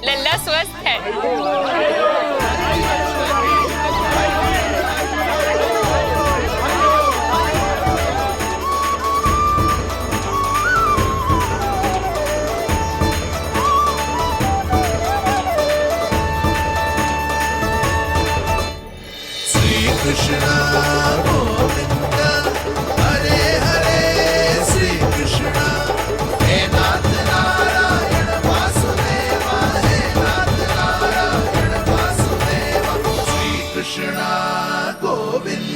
लल्ला स्वस्थ है। श्री कृष्ण गोविंद हरे हरे, श्री कृष्ण हे नाथ नारायण वासुदेवा, हे नाथ नारायण वासुदेवा, श्री कृष्ण गोविंद।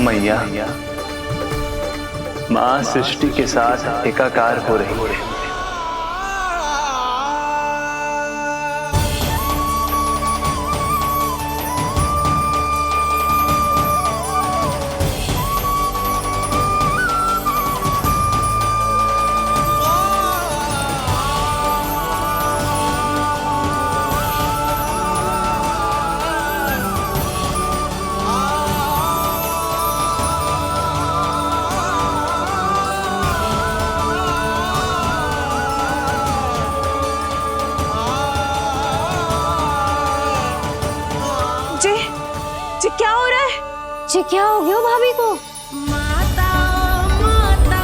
मैया, माँ सृष्टि के साथ एकाकार हो रही है। जी क्या हो रहा है? जी क्या हो गया भाभी को? माता माता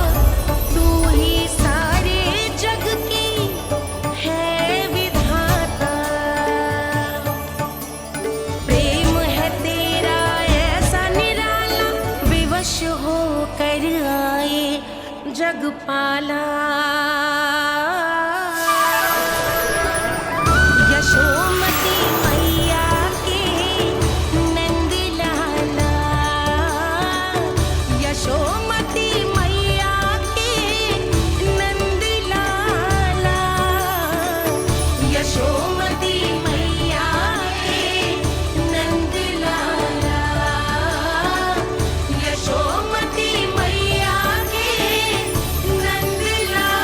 तू ही सारे जग की है विधाता, प्रेम है तेरा ऐसा निराला, विवश हो कर आए जग पाला। यशोमती मैया के नंद लाला, यशोमती मैया के नंद लाला, यशोमती मैया के नंद लाला, यशोमती मैया के नंद लाला।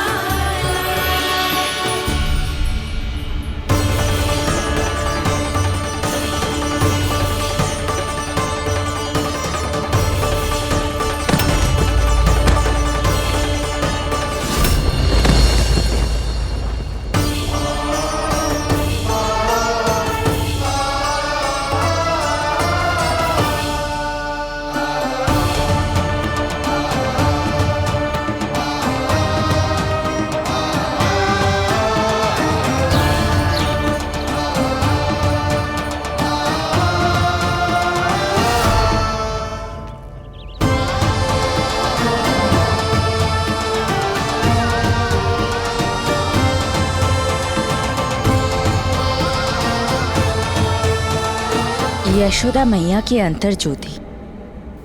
यशोदा मैया की अंतर ज्योति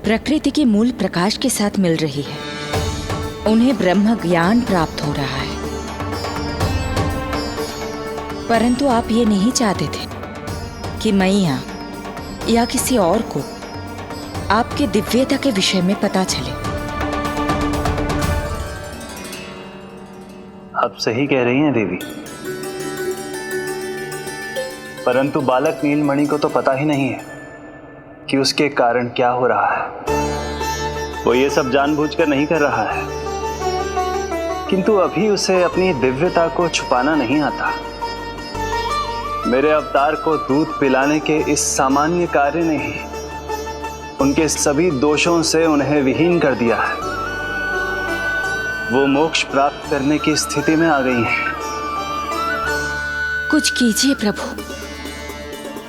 प्रकृति के मूल प्रकाश के साथ मिल रही है। उन्हें ब्रह्म ज्ञान प्राप्त हो रहा है, परंतु आप ये नहीं चाहते थे कि मैया या किसी और को आपके दिव्यता के विषय में पता चले। आप सही कह रही हैं देवी, परंतु बालक नीलमणि को तो पता ही नहीं है कि उसके कारण क्या हो रहा है। वो ये सब जानबूझकर नहीं कर रहा है, किंतु अभी उसे अपनी दिव्यता को छुपाना नहीं आता। मेरे अवतार को दूध पिलाने के इस सामान्य कार्य ने ही उनके सभी दोषों से उन्हें विहीन कर दिया है। वो मोक्ष प्राप्त करने की स्थिति में आ गई हैं। कुछ कीजिए प्रभु,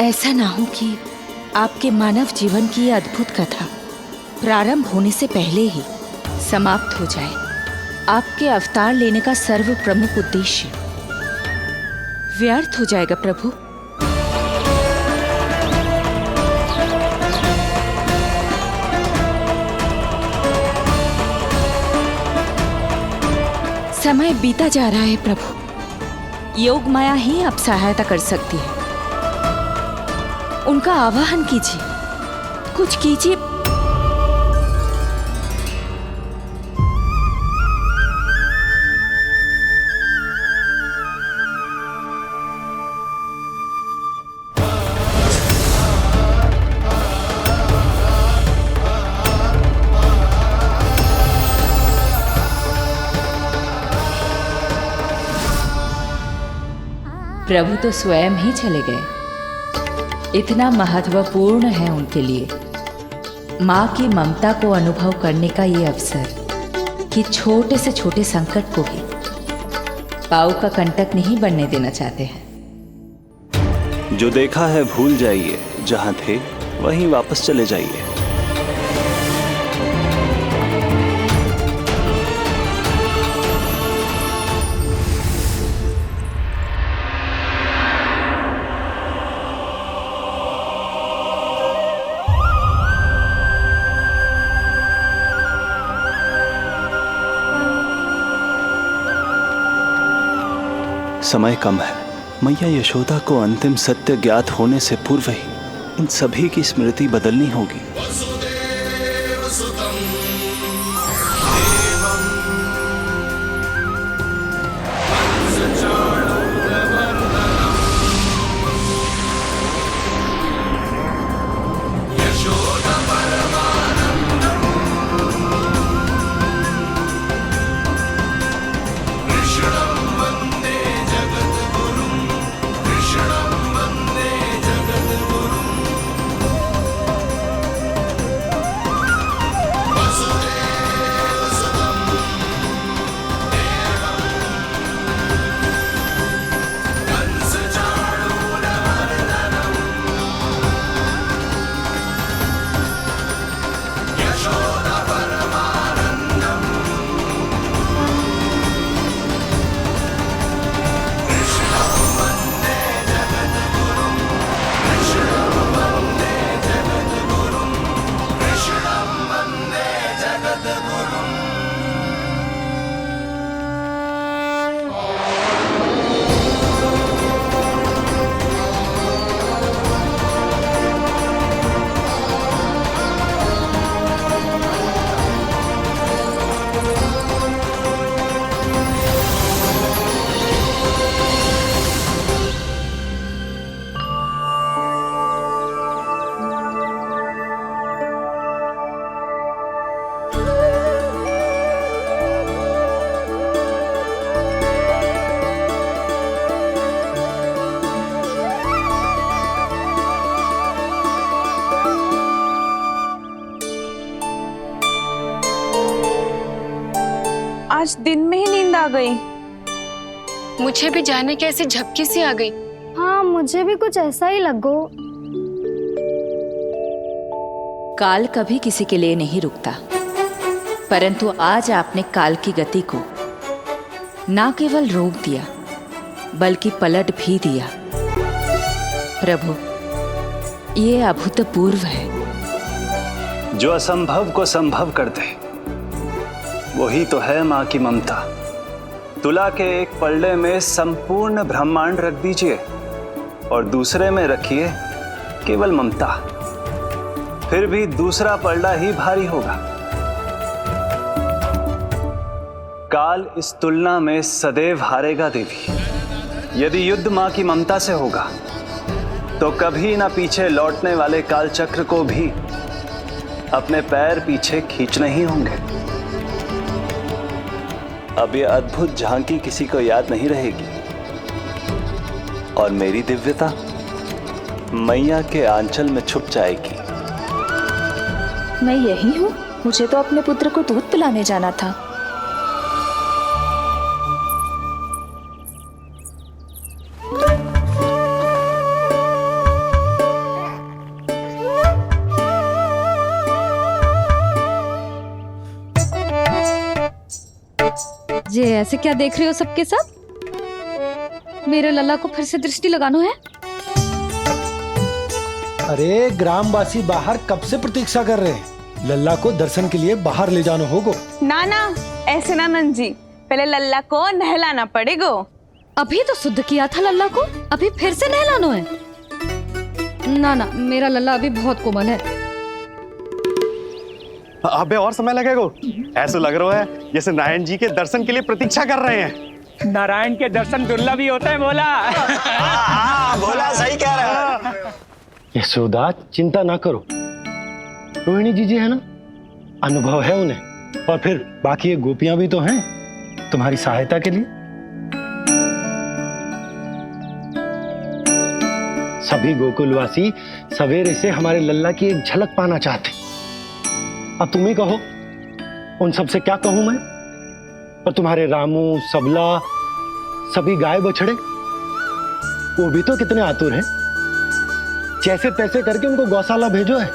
ऐसा ना हो कि आपके मानव जीवन की ये अद्भुत कथा प्रारंभ होने से पहले ही समाप्त हो जाए। आपके अवतार लेने का सर्व प्रमुख उद्देश्य व्यर्थ हो जाएगा प्रभु। समय बीता जा रहा है प्रभु, योग माया ही अब सहायता कर सकती है। उनका आवाहन कीजिए, कुछ कीजिए। प्रभु तो स्वयं ही चले गए। इतना महत्वपूर्ण है उनके लिए माँ की ममता को अनुभव करने का ये अवसर कि छोटे से छोटे संकट को भी पाँव का कंटक नहीं बनने देना चाहते हैं। जो देखा है भूल जाइए, जहां थे वहीं वापस चले जाइए। समय कम है। मैया यशोदा को अंतिम सत्य ज्ञात होने से पूर्व ही इन सभी की स्मृति बदलनी होगी। आज दिन में ही नींद आ गई। मुझे भी जाने की ऐसी झपकी सी आ गई। हाँ, मुझे भी कुछ ऐसा ही लगो। काल कभी किसी के लिए नहीं रुकता, परंतु आज आपने काल की गति को ना केवल रोक दिया बल्कि पलट भी दिया। प्रभु, ये अभूतपूर्व है। जो असंभव को संभव कर दे वही तो है माँ की ममता। तुला के एक पलड़े में संपूर्ण ब्रह्मांड रख दीजिए और दूसरे में रखिए केवल ममता, फिर भी दूसरा पलड़ा ही भारी होगा। काल इस तुलना में सदैव हारेगा देवी। यदि युद्ध माँ की ममता से होगा तो कभी ना पीछे लौटने वाले काल चक्र को भी अपने पैर पीछे खींचने ही होंगे। अब ये अद्भुत झांकी किसी को याद नहीं रहेगी और मेरी दिव्यता मैया के आंचल में छुप जाएगी। मैं यही हूँ। मुझे तो अपने पुत्र को दूध पिलाने जाना था। ये ऐसे क्या देख रहे हो सबके सब? मेरे लल्ला को फिर से दृष्टि लगाना है? अरे ग्रामवासी बाहर कब से प्रतीक्षा कर रहे हैं, लल्ला को दर्शन के लिए बाहर ले जाना होगा। ना ना, ऐसे ना नंद जी, पहले लल्ला को नहलाना पड़ेगा। अभी तो शुद्ध किया था लल्ला को, अभी फिर से नहलाना है? ना ना, मेरा लल्ला अभी बहुत कोमल है। अबे और समय लगेगा। ऐसा लग रहा है जैसे नारायण जी के दर्शन के लिए प्रतीक्षा कर रहे हैं। नारायण के दर्शन दुर्लभ ही होता है बोला। बोला सही कह रहा है। यशोदा चिंता ना करो, रोहिणी जी है ना, अनुभव है उन्हें, और फिर बाकी ये गोपियां भी तो हैं तुम्हारी सहायता के लिए। सभी गोकुलवासी सवेरे से हमारे लल्ला की एक झलक पाना चाहते। अब तुम ही कहो, उन सब से क्या कहूं मैं? और तुम्हारे रामू, सबला, सभी गाय बछड़े, वो भी तो कितने आतुर हैं। जैसे तैसे करके उनको गौशाला भेजो है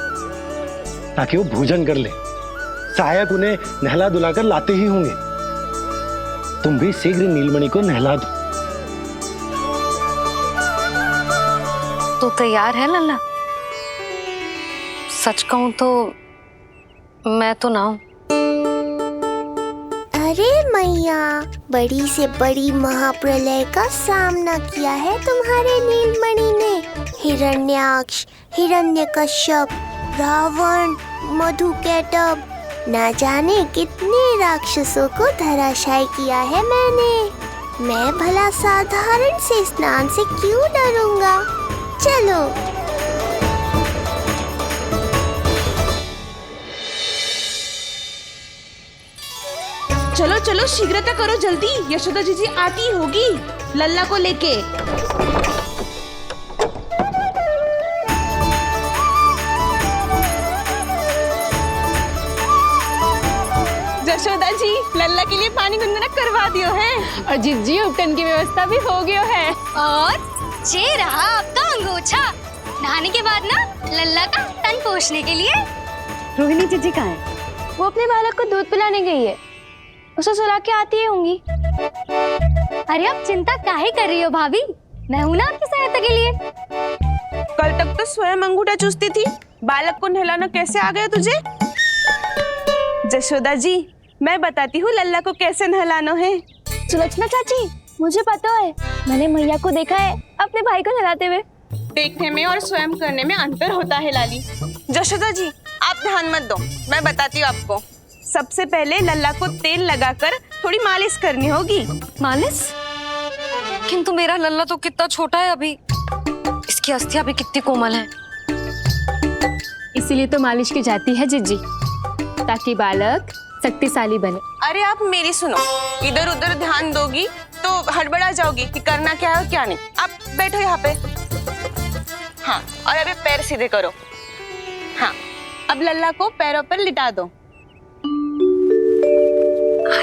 ताकि वो भोजन कर ले। सहायक उन्हें नहला धुलाकर लाते ही होंगे। तुम भी शीघ्र नीलमणि को नहला दो। तो तैयार है लल्ला? सच कहूं तो मैं तो ना हूं। अरे मैया, बड़ी से बड़ी महाप्रलय का सामना किया है तुम्हारे नीलमणि ने। हिरण्याक्ष, हिरण्यकश्यप, रावण, मधुकैटभ, ना जाने कितने राक्षसों को धराशायी किया है मैंने। मैं भला साधारण से स्नान से क्यों डरूंगा? चलो। चलो चलो, शीघ्रता करो जल्दी, यशोदा जी आती होगी लल्ला को लेके। यशोदा जी, लल्ला के लिए पानी गुनगुना करवा दियो है, और जिज्जी उपटन की व्यवस्था भी हो गयो है। और ये रहा आपका अंगोछा, नहाने के बाद ना लल्ला का तन पोंछने के लिए। रोहिणी जीजी कहाँ है? वो अपने बालक को दूध पिलाने गई है, उसे सुला के आती ही होंगी। अरे आप चिंता काहे कर रही हो भाभी, मैं हूं ना आपकी सहायता के लिए। कल तक तो स्वयं अंगूठा चूसती थी, बालक को नहलाना कैसे आ गया तुझे? यशोदा जी, मैं बताती हूँ लल्ला को कैसे नहलाना है। सुलक्षणा चाची, मुझे पता है, मैंने मैया को देखा है अपने भाई को नहलाते हुए। देखने में और स्वयं करने में अंतर होता है लाली। यशोदा जी, आप ध्यान मत दो, मैं बताती हूँ आपको। सबसे पहले लल्ला को तेल लगाकर थोड़ी मालिश करनी होगी। मालिश? किंतु मेरा लल्ला तो कितना छोटा है अभी, इसकी अस्थियां भी कितनी कोमल है। इसीलिए तो मालिश की जाती है जिज्जी, ताकि बालक शक्तिशाली बने। अरे आप मेरी सुनो, इधर उधर ध्यान दोगी तो हड़बड़ा जाओगी कि करना क्या है और क्या नहीं। आप बैठो यहाँ पे। हाँ, और अभी पैर सीधे करो। हाँ, अब लल्ला को पैरों पर लिटा दो।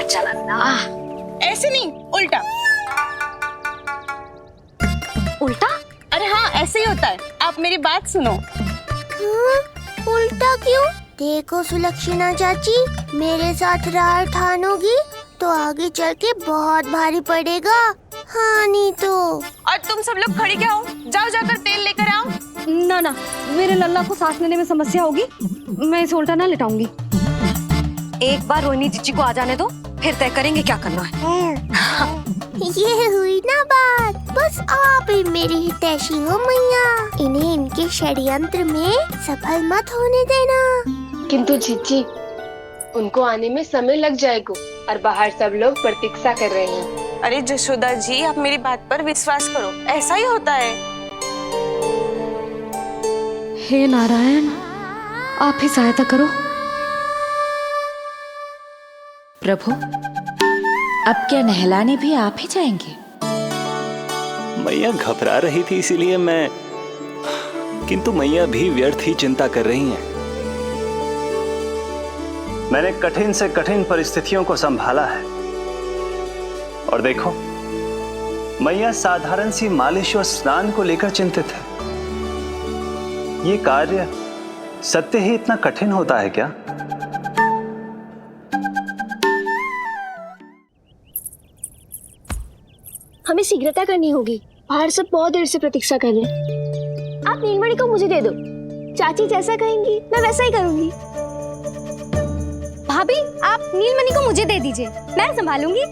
चला ना, ऐसे नहीं, उल्टा। उल्टा? अरे हाँ, ऐसे ही होता है, आप मेरी बात सुनो। उल्टा क्यों? देखो सुलक्षणा चाची, मेरे साथ राह ठानोगी तो आगे चल के बहुत भारी पड़ेगा। हाँ नहीं तो। और तुम सब लोग खड़ी क्या हो? जाओ जाकर तेल लेकर आओ। ना ना, मेरे लल्ला को सांस लेने में समस्या होगी, मैं इसे उल्टा ना लिटाऊंगी। एक बार रोहिणी जीजी को आ जाने दो, फिर तय करेंगे क्या करना है। ये हुई ना बात, बस आप ही मेरी हितैषी हो मैया, इन्हें इनके षड्यंत्र में सफल मत होने देना। किंतु जीजी, उनको आने में समय लग जाएगा और बाहर सब लोग प्रतीक्षा कर रहे हैं। अरे यशोदा जी, आप मेरी बात पर विश्वास करो, ऐसा ही होता है। हे नारायण, आप ही सहायता करो। प्रभु, अब क्या नहलाने भी आप ही जाएंगे? मैया घबरा रही थी इसीलिए मैं, किंतु मैया भी व्यर्थ ही चिंता कर रही हैं। मैंने कठिन से कठिन परिस्थितियों को संभाला है और देखो, मैया साधारण सी मालिश और स्नान को लेकर चिंतित है। ये कार्य सत्य ही इतना कठिन होता है क्या? हमें शीघ्रता करनी होगी। बाहर सब बहुत देर से प्रतीक्षा कर रहे हैं। आप नीलमणि को मुझे दे दो। चाची जैसा कहेंगी मैं वैसा ही करूंगी। भाभी आप नीलमणि को मुझे दे दीजिए, मैं संभालूंगी।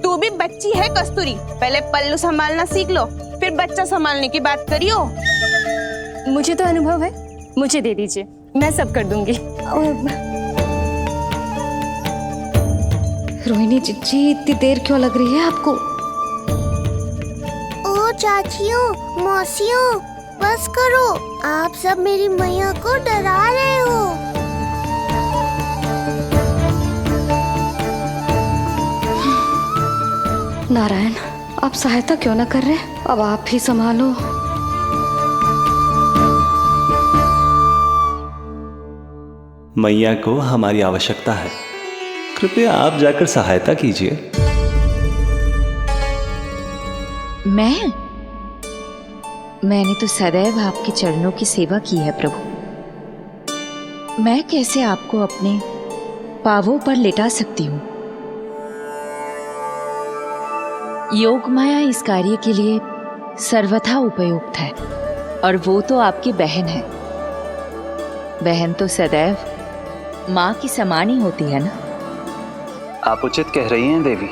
तू भी बच्ची है कस्तूरी, पहले पल्लू संभालना सीख लो, फिर बच्चा संभालने की बात करियो। मुझे तो अनुभव है, मुझे दे दीजिए, मैं सब कर दूंगी। रोहिणी जी इतनी देर क्यों लग रही है आपको? ओ चाचियों मौसियों बस करो, आप सब मेरी मैया को डरा रहे हो। नारायण आप सहायता क्यों ना कर रहे? अब आप ही संभालो। मैया को हमारी आवश्यकता है, कृपया आप जाकर सहायता कीजिए। मैंने तो सदैव आपके चरणों की सेवा की है प्रभु। मैं कैसे आपको अपने पांवों पर लेटा सकती हूँ? योग माया इस कार्य के लिए सर्वथा उपयुक्त है, और वो तो आपकी बहन है। बहन तो सदैव माँ की समान ही होती है ना। आप उचित कह रही हैं देवी,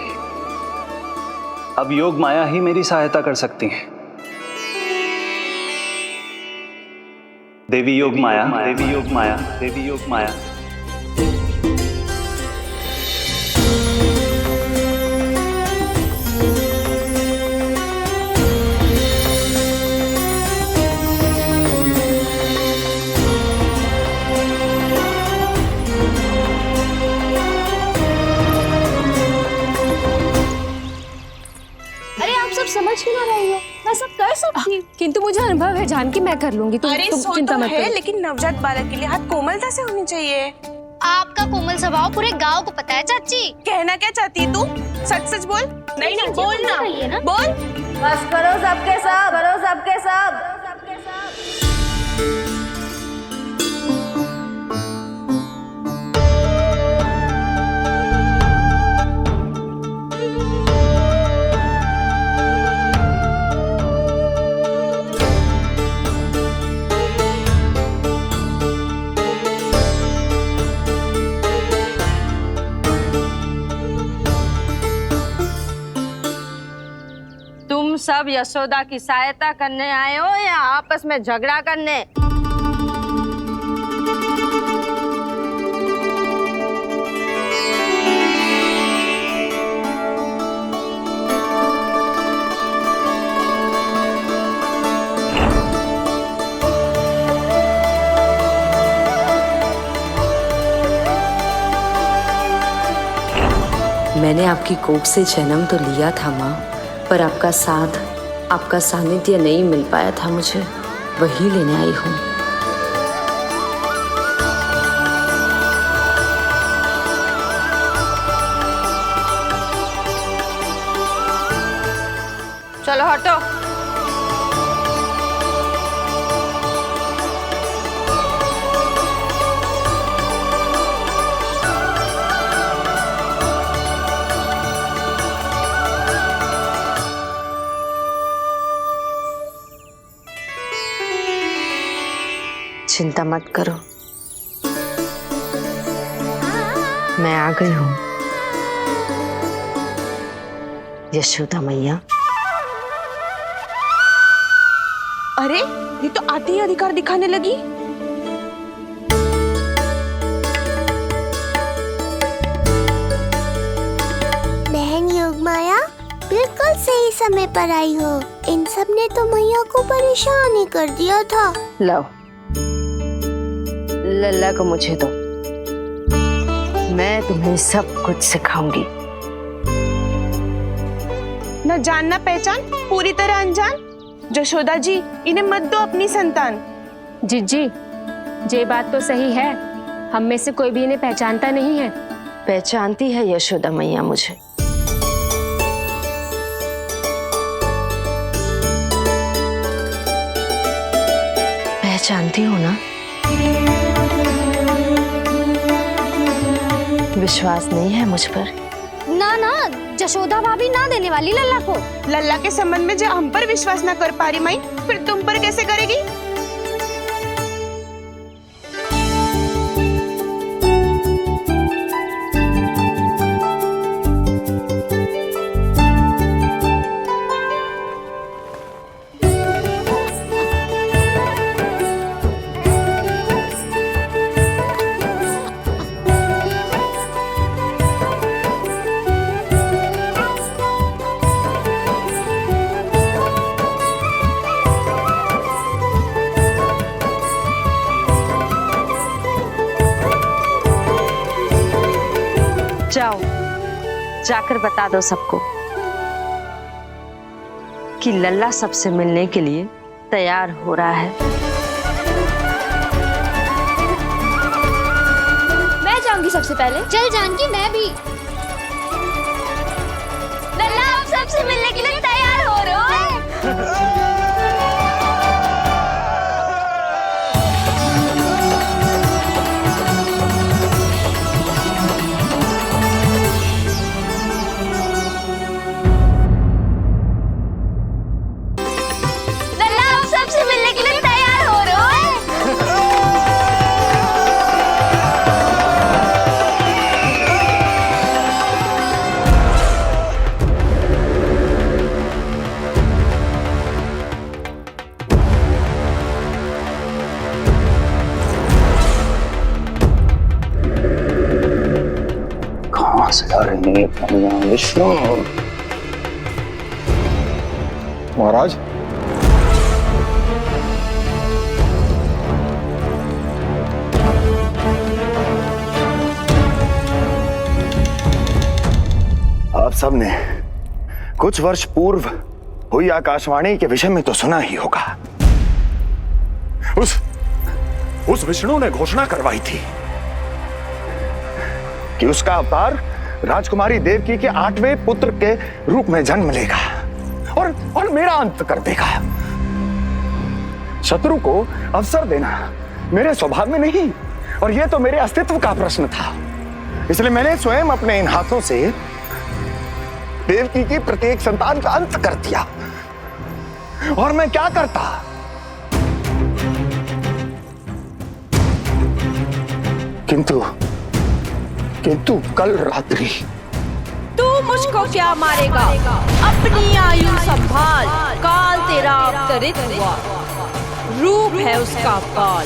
अब योग माया ही मेरी सहायता कर सकती हैं। देवी योग माया, देवी योग माया, देवी योग माया। समझ क्यों ना रही हो? मैं सब कर सकती हूँ। किंतु मुझे अनुभव है जानकी, मैं कर लूंगी। तुम चिंता मत करो। लेकिन नवजात बालक के लिए हाथ कोमलता से होनी चाहिए। आपका कोमल स्वभाव पूरे गांव को पता है चाची। कहना क्या चाहती है तू? सच सच बोल। नहीं बोलना, बोल। बस करो सबके सब, करो सबके सब। सब यशोदा की सहायता करने आए हो या आपस में झगड़ा करने? मैंने आपकी कोख से जन्म तो लिया था माँ, पर आपका साथ, आपका सानिध्य नहीं मिल पाया था मुझे, वही लेने आई हूँ। चलो हटो। चिंता मत करो, मैं आ गई हूँ यशोदा मैया। अरे ये तो आते ही अधिकार दिखाने लगी। बहन योगमाया बिल्कुल सही समय पर आई हो। इन सब ने तो मैया को परेशान ही कर दिया था। लो लल्ला को मुझे दो, मैं तुम्हें सब कुछ सिखाऊंगी। न जानना पहचान, पूरी तरह अनजान। यशोदा जी इन्हें मत दो अपनी संतान। जी ये बात तो सही है, हम में से कोई भी इन्हें पहचानता नहीं है। पहचानती है यशोदा मैया मुझे। पहचानती हो ना? विश्वास नहीं है मुझ पर? ना ना, जशोदा भाभी ना देने वाली लल्ला को। लल्ला के संबंध में जो हम पर विश्वास ना कर पा रही माई, फिर तुम पर कैसे करेगी? जाओ, जाकर बता दो सबको कि लल्ला सबसे मिलने के लिए तैयार हो रहा है। मैं जाऊंगी सबसे पहले। चल जानकी, मैं भी। लल्ला आप सबसे मिलने के लिए तैयार हो रहे हो? विष्णु महाराज, आप सबने कुछ वर्ष पूर्व हुई आकाशवाणी के विषय में तो सुना ही होगा। उस विष्णु ने घोषणा करवाई थी कि उसका अवतार राजकुमारी देवकी के 8वें पुत्र के रूप में जन्म लेगा और मेरा अंत कर देगा। शत्रु को अवसर देना मेरे स्वभाव में नहीं, और यह तो मेरे अस्तित्व का प्रश्न था। इसलिए मैंने स्वयं अपने इन हाथों से देवकी की प्रत्येक संतान का अंत कर दिया। और मैं क्या करता? किंतु कल रात्रि तू मुझको क्या मारेगा? अपनी आयु संभाल, काल तेरा अवतरित हुआ, रूप है उसका काल।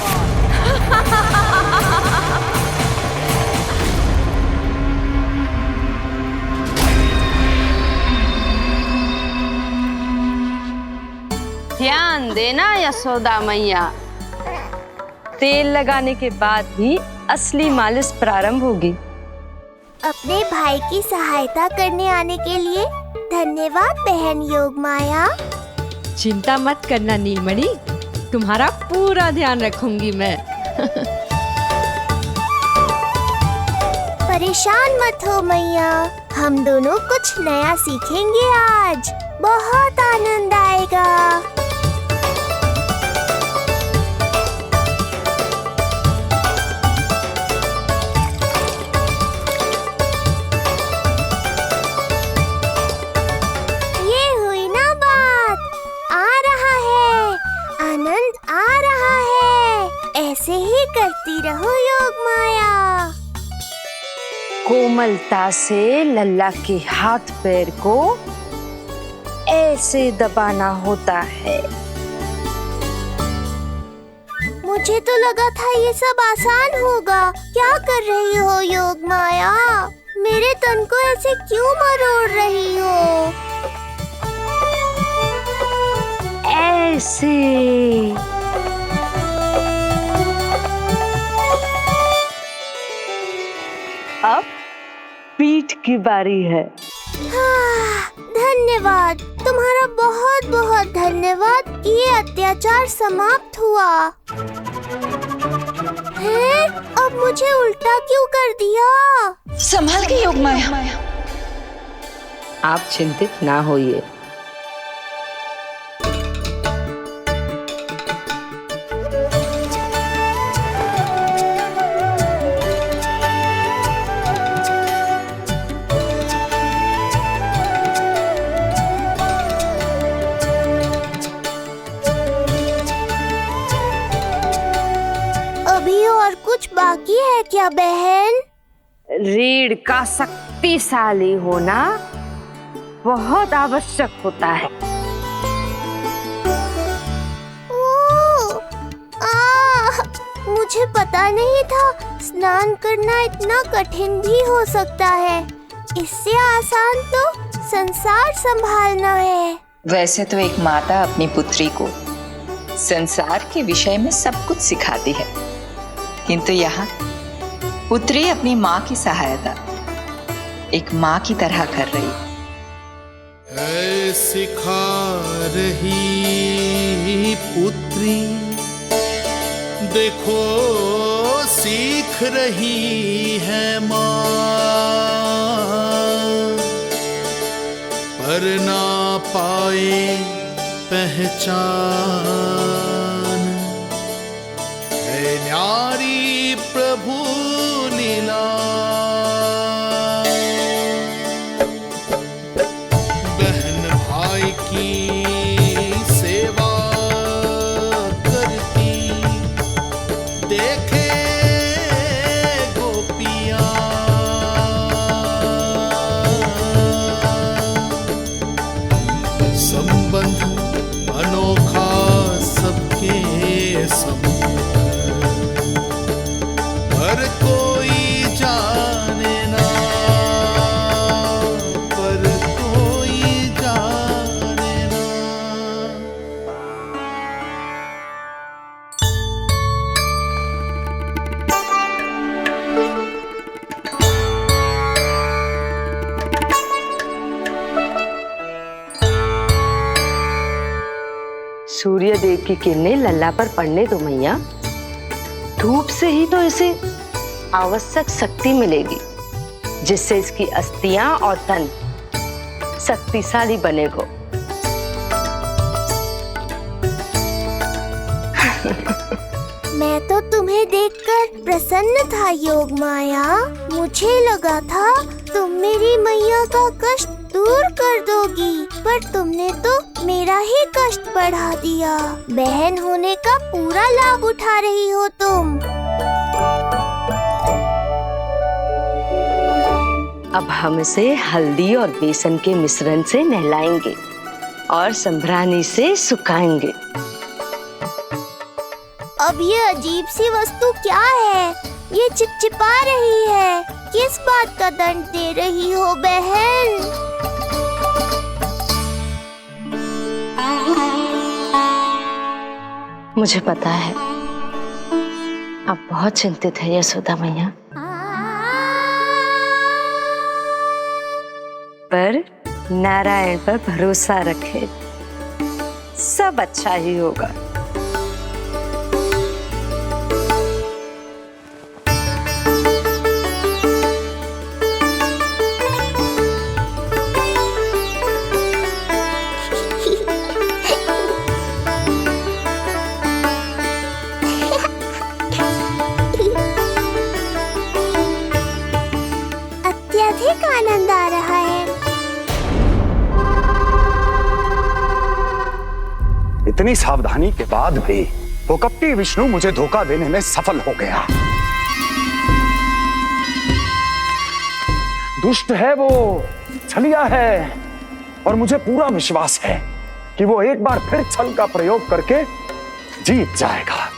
ध्यान देना यशोदा मैया, तेल लगाने के बाद ही असली मालिश प्रारंभ होगी। अपने भाई की सहायता करने आने के लिए धन्यवाद बहन योगमाया। चिंता मत करना नीलमणि, तुम्हारा पूरा ध्यान रखूंगी मैं। परेशान मत हो मैया, हम दोनों कुछ नया सीखेंगे आज। बहुत आनंद आएगा। ऐसे ही करती रहो योगमाया। कोमलता से लल्ला के हाथ पैर को ऐसे दबाना होता है। मुझे तो लगा था ये सब आसान होगा। क्या कर रही हो योगमाया? मेरे तन को ऐसे क्यों मरोड़ रही हो? ऐसे अब पीठ की बारी है। धन्यवाद, तुम्हारा बहुत बहुत धन्यवाद। ये अत्याचार समाप्त हुआ है। अब मुझे उल्टा क्यों कर दिया? संभाल के योगमाया। आप चिंतित ना होइए। क्या बहन? रीढ़ का शक्तिशाली होना बहुत आवश्यक होता है। मुझे पता नहीं था स्नान करना इतना कठिन भी हो सकता है। इससे आसान तो संसार संभालना है। वैसे तो एक माता अपनी पुत्री को संसार के विषय में सब कुछ सिखाती है, किंतु यहाँ पुत्री अपनी माँ की सहायता एक माँ की तरह कर रही है। सिखा रही पुत्री, देखो सीख रही है माँ, पर ना पाए पहचान, है न्यारी प्रभु लीला। बहन भाई की सेवा करती, देखे गोपियाँ, संबंध अनोखा सबके सब, पर कोई जाने ना, पर कोई जाने ना। सूर्य देव की किरणें लल्ला पर पड़ने दो मैया। धूप से ही तो इसे आवश्यक शक्ति मिलेगी, जिससे इसकी अस्थियां और तन शक्तिशाली बनेगा। मैं तो तुम्हें देखकर प्रसन्न था योग माया। मुझे लगा था तुम मेरी मैया का कष्ट दूर कर दोगी, पर तुमने तो मेरा ही कष्ट बढ़ा दिया। बहन होने का पूरा लाभ उठा रही हो तुम। अब हम इसे हल्दी और बेसन के मिश्रण से नहलाएंगे और संभरानी से सुखाएंगे। अब ये अजीब सी वस्तु क्या है? ये चिपचिपा रही है। किस बात का दंड दे रही हो बहन? मुझे पता है आप बहुत चिंतित है यशोदा मैया, पर नारायण पर भरोसा रखे, सब अच्छा ही होगा। अत्यधिक आनंद आ रहा है। इतनी सावधानी के बाद भी वो कपटी विष्णु मुझे धोखा देने में सफल हो गया। दुष्ट है वो, छलिया है, और मुझे पूरा विश्वास है कि वो एक बार फिर छल का प्रयोग करके जीत जाएगा।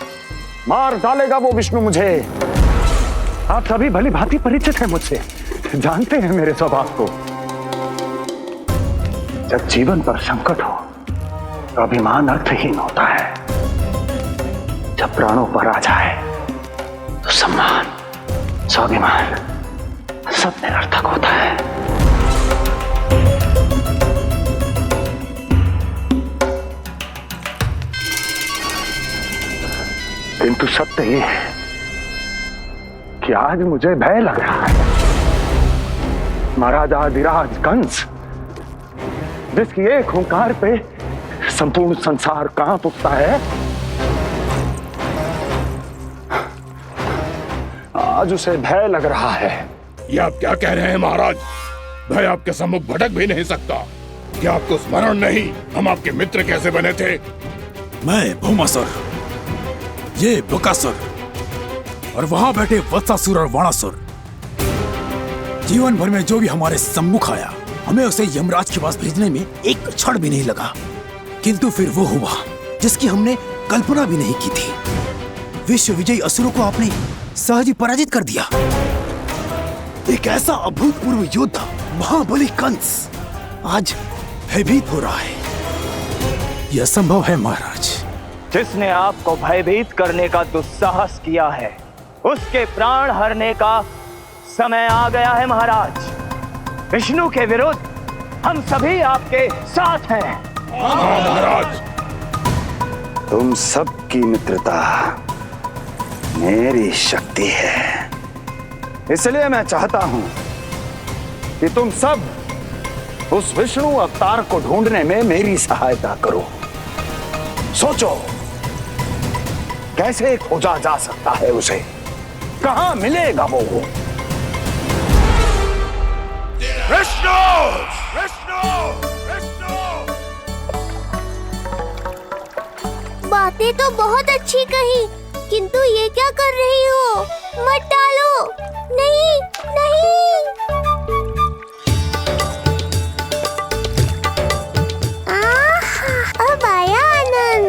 मार डालेगा वो विष्णु मुझे। आप सभी भली भांति परिचित हैं मुझसे, जानते हैं मेरे स्वभाव को। जब जीवन पर संकट हो तो अभिमान अर्थहीन होता है, जब प्राणों पर आ जाए तो सम्मान, स्वाभिमान सब निरर्थक होता है। किंतु सत्य ये है कि आज मुझे भय लग रहा है। महाराजाधिराज कंस, जिसकी एक हुंकार पे संपूर्ण संसार कांप उठता है, आज उसे भय लग रहा है। ये आप क्या कह रहे हैं महाराज? भय आपके सम्मुख भटक भी नहीं सकता। क्या आपको स्मरण नहीं हम आपके मित्र कैसे बने थे? मैं भौमासुर, ये बकासुर, और वहां बैठे वत्सासुर और वाणासुर। जीवन भर में जो भी हमारे सम्मुख आया, हमें उसे यमराज के पास भेजने में एक क्षण भी नहीं लगा, किंतु फिर वो हुआ जिसकी हमने कल्पना भी नहीं की थी। विश्व विजयी असुरों को आपने सहज ही पराजित कर दिया। एक ऐसा अभूतपूर्व योद्धा महाबली कंस आज भयभीत हो रहा है। यह असंभव है महाराज। जिसने आपको भयभीत करने का दुस्साहस किया है, उसके प्राण हरने का समय आ गया है महाराज। विष्णु के विरुद्ध हम सभी आपके साथ हैं। महाराज, तुम सबकी मित्रता मेरी शक्ति है, इसलिए मैं चाहता हूं कि तुम सब उस विष्णु अवतार को ढूंढने में मेरी सहायता करो। सोचो कैसे खोजा जा सकता है उसे, कहां मिलेगा वो? विष्णु! विष्णु! विष्णु! बातें तो बहुत अच्छी कही, किंतु ये क्या कर रही हो? मत डालो। नहीं नहीं। अब आया आनंद।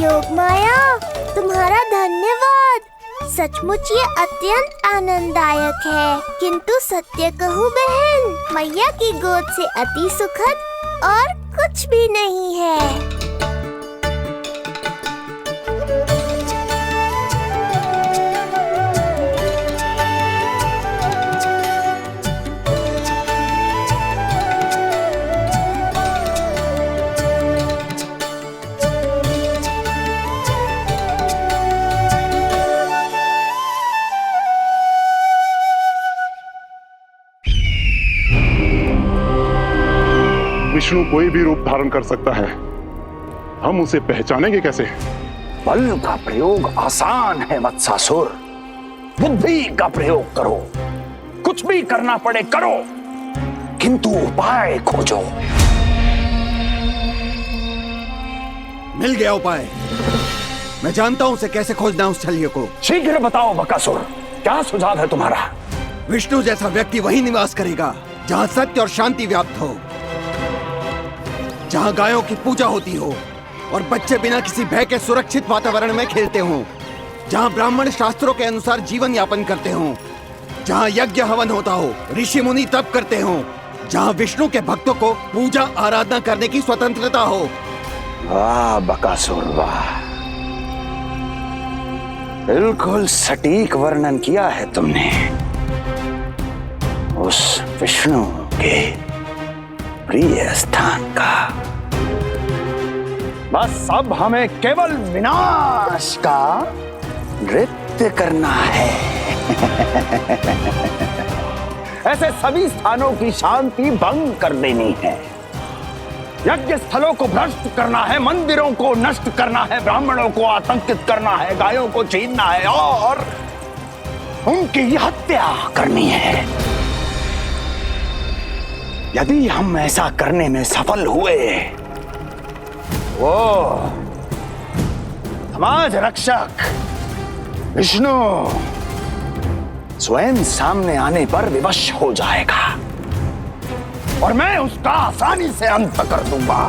योग माया, तुम्हारा धन्यवाद। सचमुच ये अत्यंत आनंददायक है, किंतु सत्य कहूँ बहन, मैया की गोद से अति सुखद और कुछ भी नहीं है। विष्णु कोई भी रूप धारण कर सकता है, हम उसे पहचानेंगे कैसे? बल का प्रयोग आसान है वत्सासुर, बुद्धि का प्रयोग करो। कुछ भी करना पड़े करो, किंतु उपाय खोजो। मिल गया उपाय। मैं जानता हूं उसे कैसे खोजना है, उस छलिए को। शीघ्र बताओ बकासुर, क्या सुझाव है तुम्हारा? विष्णु जैसा व्यक्ति वही निवास करेगा जहां सत्य और शांति व्याप्त हो, जहां गायों की पूजा होती हो और बच्चे बिना किसी भय के सुरक्षित वातावरण में खेलते हों, जहां ब्राह्मण शास्त्रों के अनुसार जीवन यापन करते हों, जहां यज्ञ हवन होता हो, ऋषि मुनि तप करते हों, जहां विष्णु के भक्तों को पूजा आराधना करने की स्वतंत्रता हो। वाह बकासुर वाह, बिल्कुल सटीक वर्णन किया है तुमने उस विष्णु के प्रिय स्थान का। बस अब हमें केवल विनाश का नृत्य करना है। ऐसे सभी स्थानों की शांति भंग कर देनी है, यज्ञ स्थलों को भ्रष्ट करना है, मंदिरों को नष्ट करना है, ब्राह्मणों को आतंकित करना है, गायों को छीनना है और उनकी हत्या करनी है। यदि हम ऐसा करने में सफल हुए, वो समाज रक्षक विष्णु स्वयं सामने आने पर विवश हो जाएगा और मैं उसका आसानी से अंत कर दूंगा।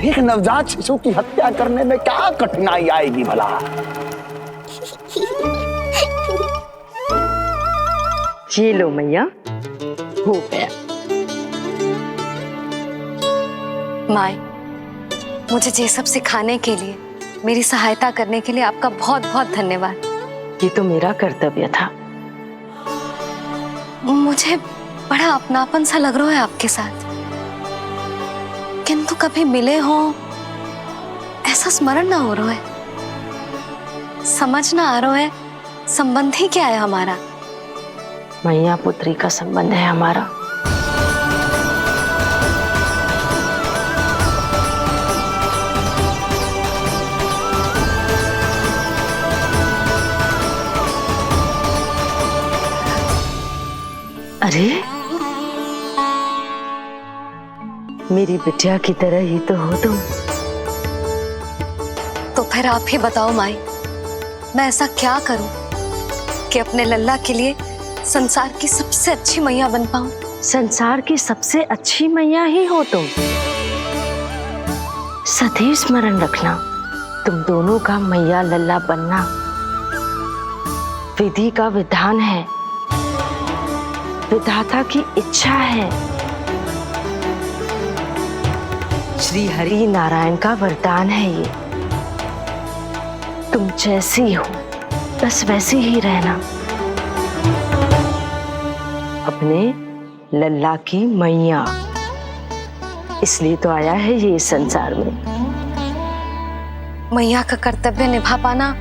एक नवजात शिशु की हत्या करने में क्या कठिनाई आएगी भला? जी लो मैया, हो गया। माय, मुझे ये सब सिखाने के लिए, मेरी सहायता करने के लिए आपका बहुत बहुत धन्यवाद। ये तो मेरा कर्तव्य था। मुझे बड़ा अपनापन सा लग रहा है आपके साथ, किंतु कभी मिले हो ऐसा स्मरण ना हो रहा है, समझ ना आ रहा है संबंध ही क्या है हमारा। मैया पुत्री का संबंध है हमारा। अरे मेरी बिटिया की तरह ही तो हो तुम। तो फिर आप ही बताओ माई, मैं ऐसा क्या करूं कि अपने लल्ला के लिए संसार की सबसे अच्छी मैया बन पाऊं? संसार की सबसे अच्छी मैया ही हो तुम। सदैव स्मरण रखना, तुम दोनों का मैया लल्ला बनना विधि का विधान है, विधाता की इच्छा है, श्री हरि नारायण का वरदान है ये। तुम जैसी हो बस वैसी ही रहना, अपने लल्ला की मैया। इसलिए तो आया है ये इस संसार में। मैया का कर्तव्य निभा पाना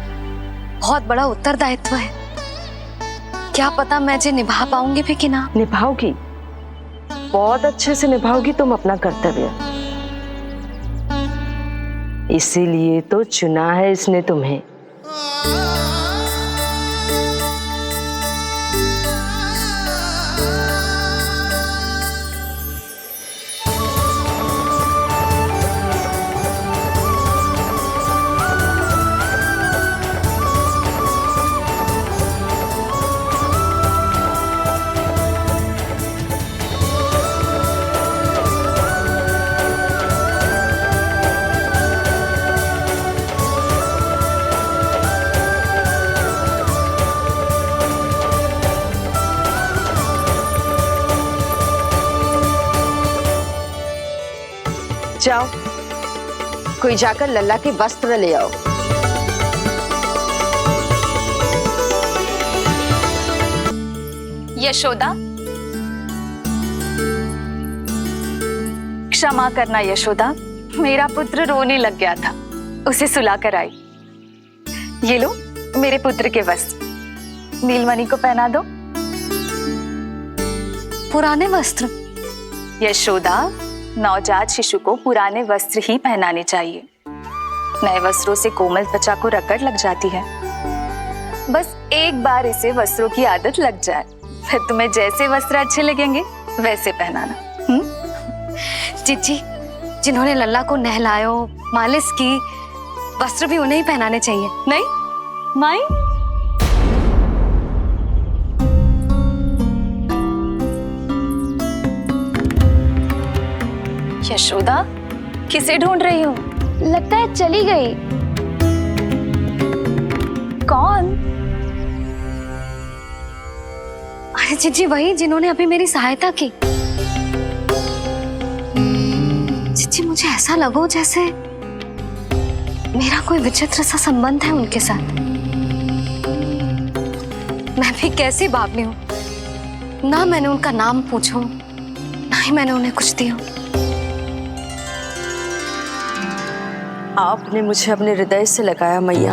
बहुत बड़ा उत्तरदायित्व है। क्या पता मैं जे निभा पाऊंगी भी कि ना। निभाओगी, बहुत अच्छे से निभाओगी तुम अपना कर्तव्य। इसीलिए तो चुना है इसने तुम्हें। जाओ, कोई जाकर लल्ला के वस्त्र ले आओ। यशोदा, क्षमा करना यशोदा, मेरा पुत्र रोने लग गया था, उसे सुला कर आई। ये लो मेरे पुत्र के वस्त्र, नीलमणि को पहना दो। पुराने वस्त्र? यशोदा, नवजात शिशु को पुराने वस्त्र ही पहनाने चाहिए। नए वस्त्रों से कोमल त्वचा को रगड़ लग जाती है। बस एक बार इसे वस्त्रों की आदत लग जाए, फिर तुम्हें जैसे वस्त्र अच्छे लगेंगे वैसे पहनाना। जीजी, जिन्होंने लल्ला को नहलायो, मालिश की, वस्त्र भी उन्हें ही पहनाने चाहिए। नहीं माई, यशोदा किसे ढूंढ रही हो? लगता है चली गई। कौन? अरे जीजी, वही जिन्होंने अभी मेरी सहायता की। जीजी, मुझे ऐसा लगो जैसे मेरा कोई विचित्र सा संबंध है उनके साथ। मैं भी कैसी बावली हूँ, ना मैंने उनका नाम पूछो, ना ही मैंने उन्हें कुछ दिया। आपने मुझे अपने हृदय से लगाया मैया,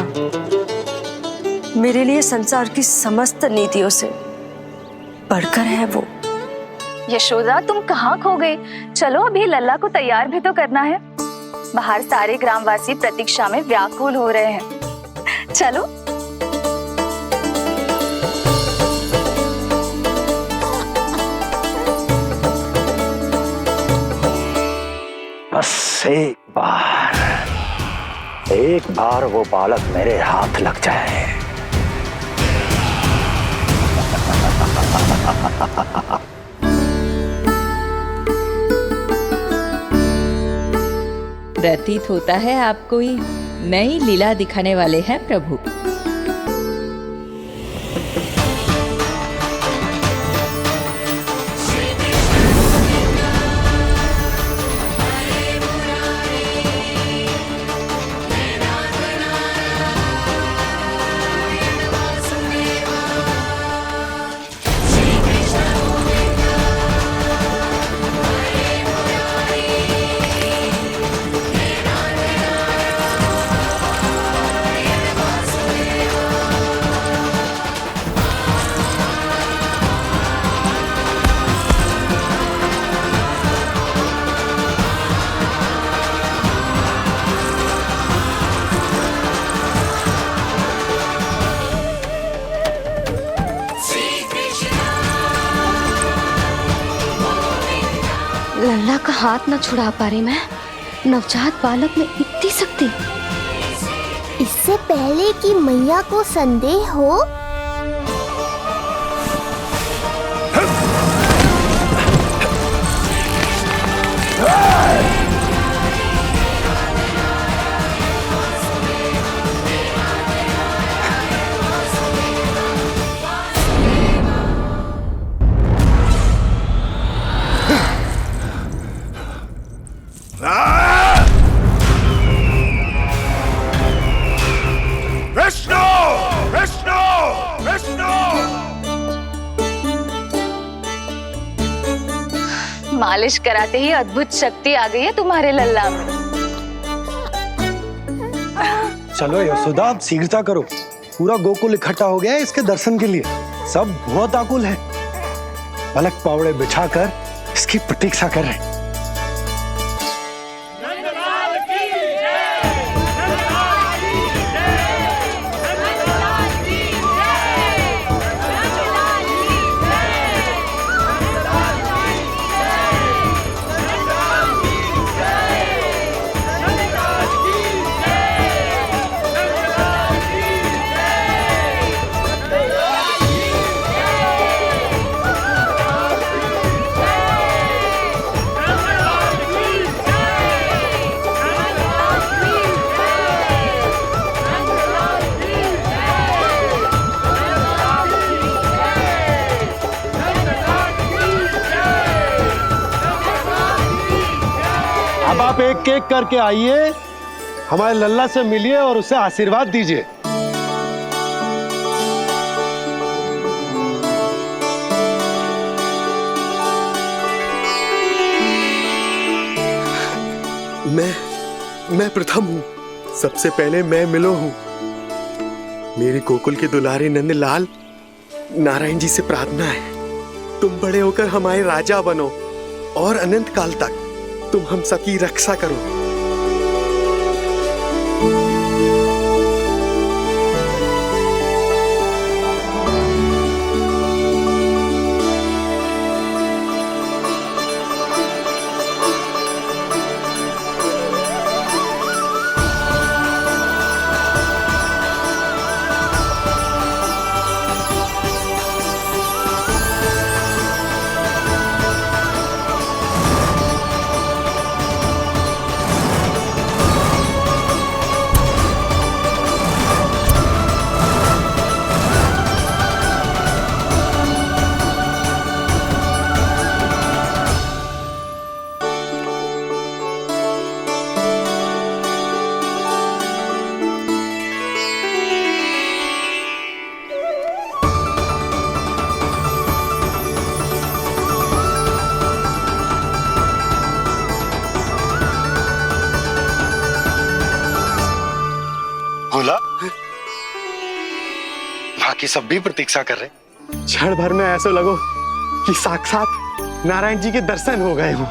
मेरे लिए संसार की समस्त नीतियों से बढ़कर है वो। यशोदा, तुम कहाँ खो गई? चलो अभी लल्ला को तैयार भी तो करना है। बाहर सारे ग्रामवासी प्रतीक्षा में व्याकुल हो रहे हैं। चलो। बस एक बार वो बालक मेरे हाथ लग जाए। प्रतीत होता है आप कोई नई लीला दिखाने वाले हैं प्रभु। लल्ला का हाथ न छुड़ा पा रही मैं। नवजात बालक में इतनी शक्ति। इससे पहले कि मैया को संदेह हो, विष्णु विष्णु विष्णु। मालिश कराते ही अद्भुत शक्ति आ गई है तुम्हारे लल्ला में। चलो यशोदा, आप शीघ्रता करो। पूरा गोकुल इकट्ठा हो गया है इसके दर्शन के लिए। सब बहुत आकुल है। पलक पावड़े बिछाकर इसकी प्रतीक्षा कर रहे हैं। अब आप एक एक करके आइए, हमारे लल्ला से मिलिए और उसे आशीर्वाद दीजिए। मैं प्रथम हूँ। सबसे पहले मैं मिलो हूँ। मेरी गोकुल के दुलारे नंदलाल, नारायण जी से प्रार्थना है, तुम बड़े होकर हमारे राजा बनो और अनंत काल तक तुम हम सबकी रक्षा करो। बोला, बाकी सब भी प्रतीक्षा कर रहे। क्षण भर में ऐसा लगो कि साक्षात नारायण जी के दर्शन हो गए हों।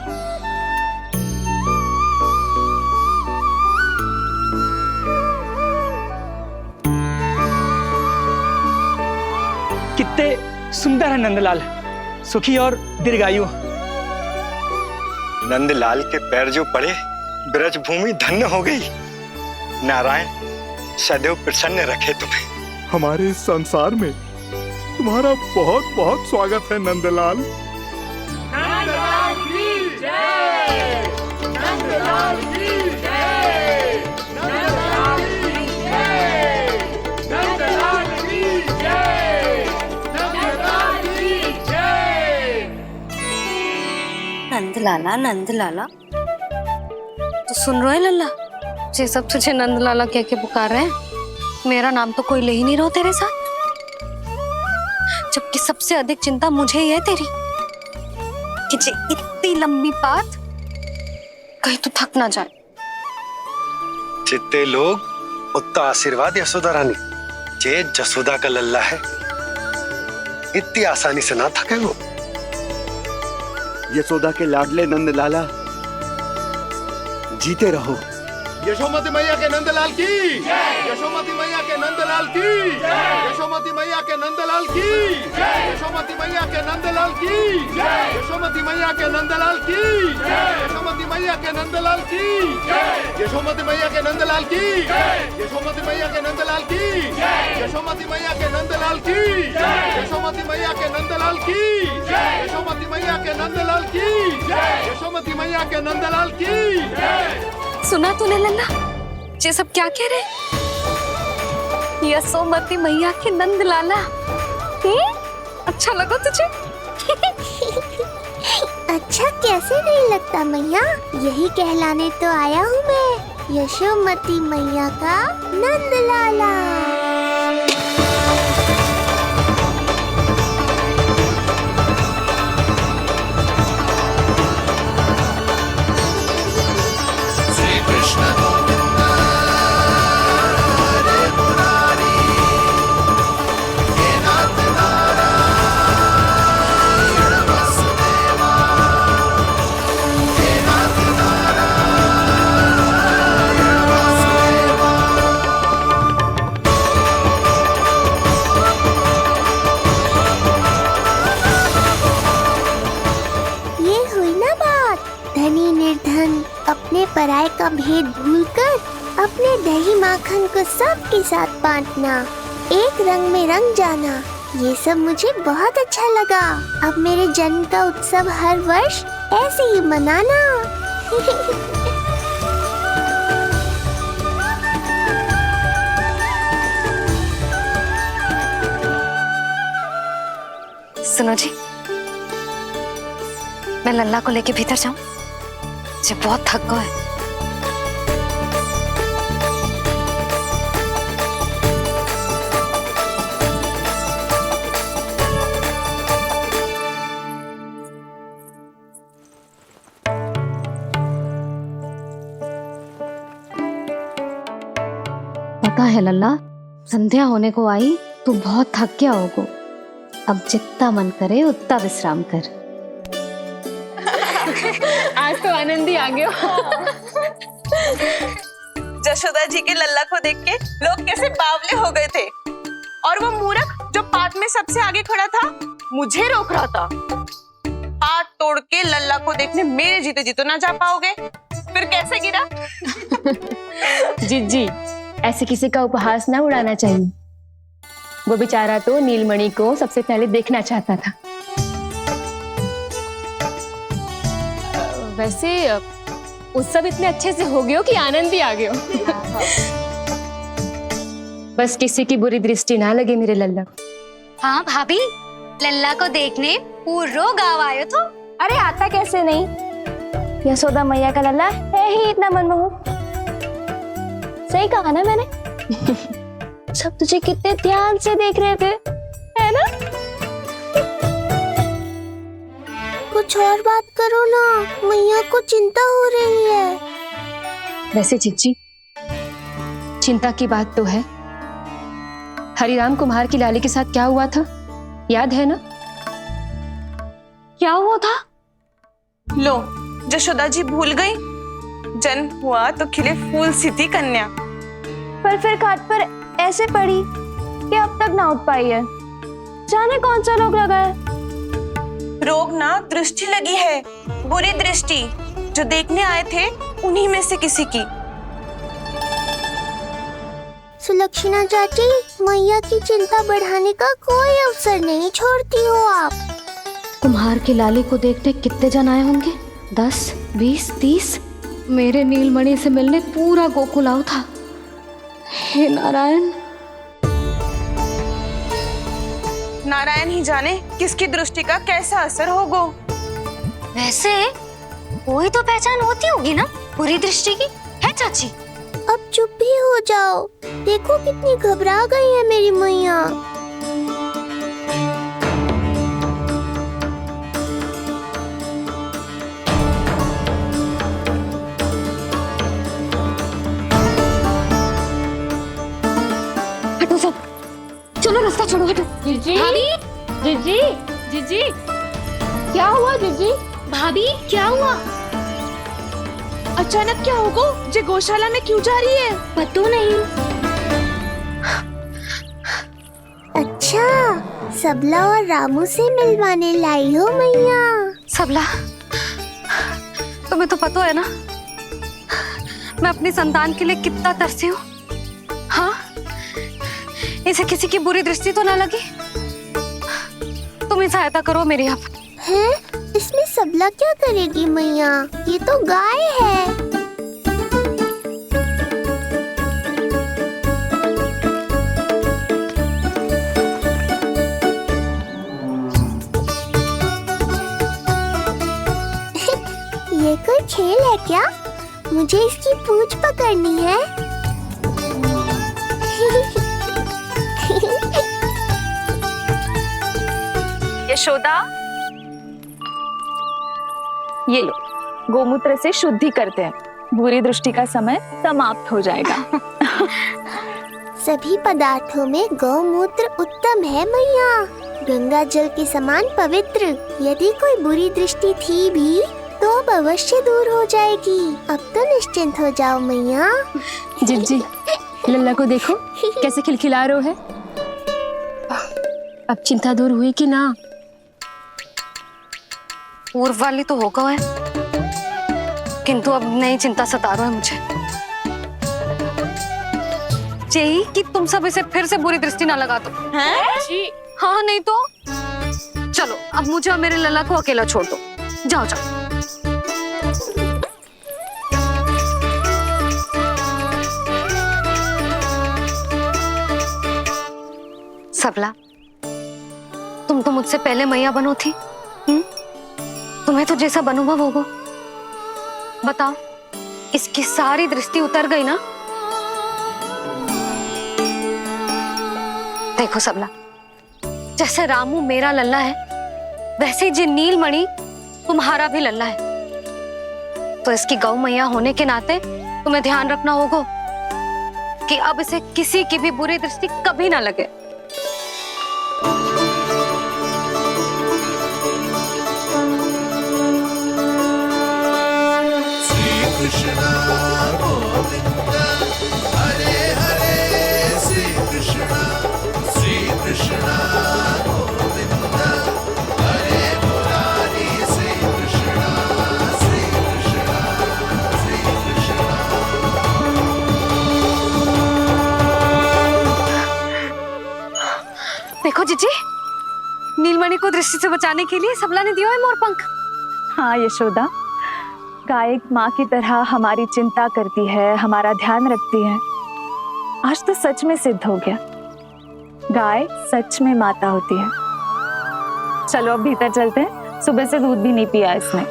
कितने सुंदर है नंदलाल, सुखी और दीर्घायु। नंदलाल के पैर जो पड़े, ब्रज भूमि धन्य हो गई। नारायण सदैव प्रसन्न रखे तुम्हें। हमारे इस संसार में तुम्हारा बहुत बहुत स्वागत है नंदलाल। नंदलाल की जय, नंदलाल की जय, नंदलाल की जय, नंदलाल की जय, नंदलाल की जय। नंदलाला नंदलाला, तो सुन रहे लल्ला, ये सब तुझे नंदलाला कह के पुकार रहे हैं। मेरा नाम तो कोई ले ही नहीं रहा तेरे साथ, जबकि सबसे अधिक चिंता मुझे ही है तेरी कि जे इतनी लंबी बात कहीं तो थक ना जाए। जितने लोग उतना आशीर्वाद यशोदा रानी। जे जसोदा का लल्ला है, इतनी आसानी से ना थके वो। यशोदा के लाडले नंदलाला, जीते रहो, यशोमती मैया के नंदलाल की यशोमती मैया के नंदलाल की यशोमती मैया के नंदलाल की यशोमती मैया के नंदलाल की यशोमती मैया के नंदलाल की यशोमती मैया के नंदलाल की यशोमती मैया के नंदलाल की यशोमती मैया के नंदलाल की यशोमती मैया के नंदलाल की यशोमती मैया के नंदलाल की यशोमती मैया के नंदलाल की यशोमती मैया के नंदलाल की। सुना तूने लल्ला, ये सब क्या कह रहे? यशोमती मैया के नंद लाला। अच्छा लगा तुझे? अच्छा कैसे नहीं लगता मैया, यही कहलाने तो आया हूँ मैं, यशोमती मैया का नंद लाला। अपने पराये का भेद भूलकर अपने दही माखन को सबके साथ बांटना, एक रंग में रंग जाना, ये सब मुझे बहुत अच्छा लगा। अब मेरे जन्म का उत्सव हर वर्ष ऐसे ही मनाना। सुनो जी, मैं लल्ला को लेके भीतर जाऊं? मुझे बहुत थक गया है। पता है लल्ला, संध्या होने को आई तो बहुत थक गया होगो। अब जितना मन करे उतना विश्राम कर। आज तो आनंद ही आ गया। जशोदा जी के लल्ला को देख के लोग कैसे बावले हो गए थे, और वो मूर्ख जो पाठ में सबसे आगे खड़ा था मुझे रोक रहा था। हाथ तोड़ के लल्ला को देखने मेरे जीते जी तो ना जा पाओगे, फिर कैसे गिरा? जीजी, ऐसे किसी का उपहास ना उड़ाना चाहिए। वो बेचारा तो नीलमणि को सबसे पहले देखना चाहता था। वैसे उत्सव इतने अच्छे से हो गया कि आनंद ही आ गया। बस किसी की बुरी दृष्टि ना लगे मेरे लल्ला को। हाँ भाभी, लल्ला को देखने पूरा गांव आयो तो। अरे आता कैसे नहीं, यशोदा मैया का लल्ला है ही इतना मनमोहक। सही कहा ना मैंने? सब तुझे कितने ध्यान से देख रहे थे, है ना? कुछ और बात करो ना, मैया को चिंता हो रही है। वैसे जीजी, चिंता की बात तो है। हरिराम कुम्हार की लाली के साथ क्या हुआ था, याद है ना? क्या हुआ था? लो, जशोदा जी भूल गई। जन्म हुआ तो खिले फूल सी थी कन्या, पर फिर खाट पर ऐसे पड़ी कि अब तक ना उठ पाई है। जाने कौन सा रोग लगा है। रोग ना, दृष्टि लगी है, बुरी दृष्टि। जो देखने आए थे उन्हीं में से किसी की। सुलक्षणा चाची, मैया की चिंता बढ़ाने का कोई अवसर नहीं छोड़ती हो आप। कुम्हार की लाली को देखने कितने जन आए होंगे? 10, 20, 30। मेरे नीलमणि से मिलने पूरा गोकुल आओ था। हे नारायण। नारायण ही जाने किसकी दृष्टि का कैसा असर होगा। वैसे कोई तो पहचान होती होगी ना बुरी दृष्टि की, है चाची? अब चुप भी हो जाओ, देखो कितनी घबरा गई है मेरी मैया। हटो सब, चलो रास्ता छोड़ो, हटो। जीजी, जीजी, जीजी, क्या हुआ जीजी? भाभी क्या हुआ? अचानक क्या होगा? जे गौशाला में क्यों जा रही है? पता नहीं। अच्छा, सबला और रामू से मिलवाने लाई हो मैया। सबला, तुम्हें तो पता है ना मैं अपनी संतान के लिए कितना तरसी हूँ। हाँ, इसे किसी की बुरी दृष्टि तो ना लगी। तुम ही सहायता करो मेरी। आप हैं? इसमें सबला क्या करेगी मैया? ये तो गाय है। ये कोई खेल है क्या? मुझे इसकी पूंछ पकड़नी है। यशोदा, ये लो, गोमूत्र से शुद्धि करते हैं। बुरी दृष्टि का समय समाप्त हो जाएगा। सभी पदार्थों में गौमूत्र उत्तम है मैया, गंगा जल के समान पवित्र। यदि कोई बुरी दृष्टि थी भी तो अब अवश्य दूर हो जाएगी। अब तो निश्चिंत हो जाओ मैया। जिज्जी, लल्ला को देखो कैसे खिलखिला रहा है। अब चिंता दूर हुई कि ना? पूर्व वाली तो होगा है, किंतु अब नई चिंता सता रहा है मुझे। यही कि तुम सब इसे फिर से बुरी दृष्टि ना लगा दो। हैं? जी हाँ, नहीं तो चलो अब मुझे और मेरे लल्ला को अकेला छोड़ दो। जाओ जाओ। सबला, तुम तो मुझसे पहले मैया बनो थी। तुम्हें तो जैसा अनुभव होगा। बताओ, इसकी सारी दृष्टि उतर गई ना? देखो सबला, जैसे रामू मेरा लल्ला है, वैसे ही जी नीलमणि तुम्हारा भी लल्ला है। तो इसकी गौ मैया होने के नाते तुम्हें ध्यान रखना होगा कि अब इसे किसी की भी बुरी दृष्टि कभी ना लगे। कृष्णा गोविंद हरे हरे, श्री कृष्णा गोविंद हरे मुरारी, श्री कृष्णा देखो जीजी, नीलमणि को दृष्टि से बचाने के लिए सबला ने दिया है मोर पंख। हाँ यशोदा, गाय माँ की तरह हमारी चिंता करती है, हमारा ध्यान रखती है। आज तो सच में सिद्ध हो गया, गाय सच में माता होती है। चलो अब भीतर चलते हैं, सुबह से दूध भी नहीं पिया इसने।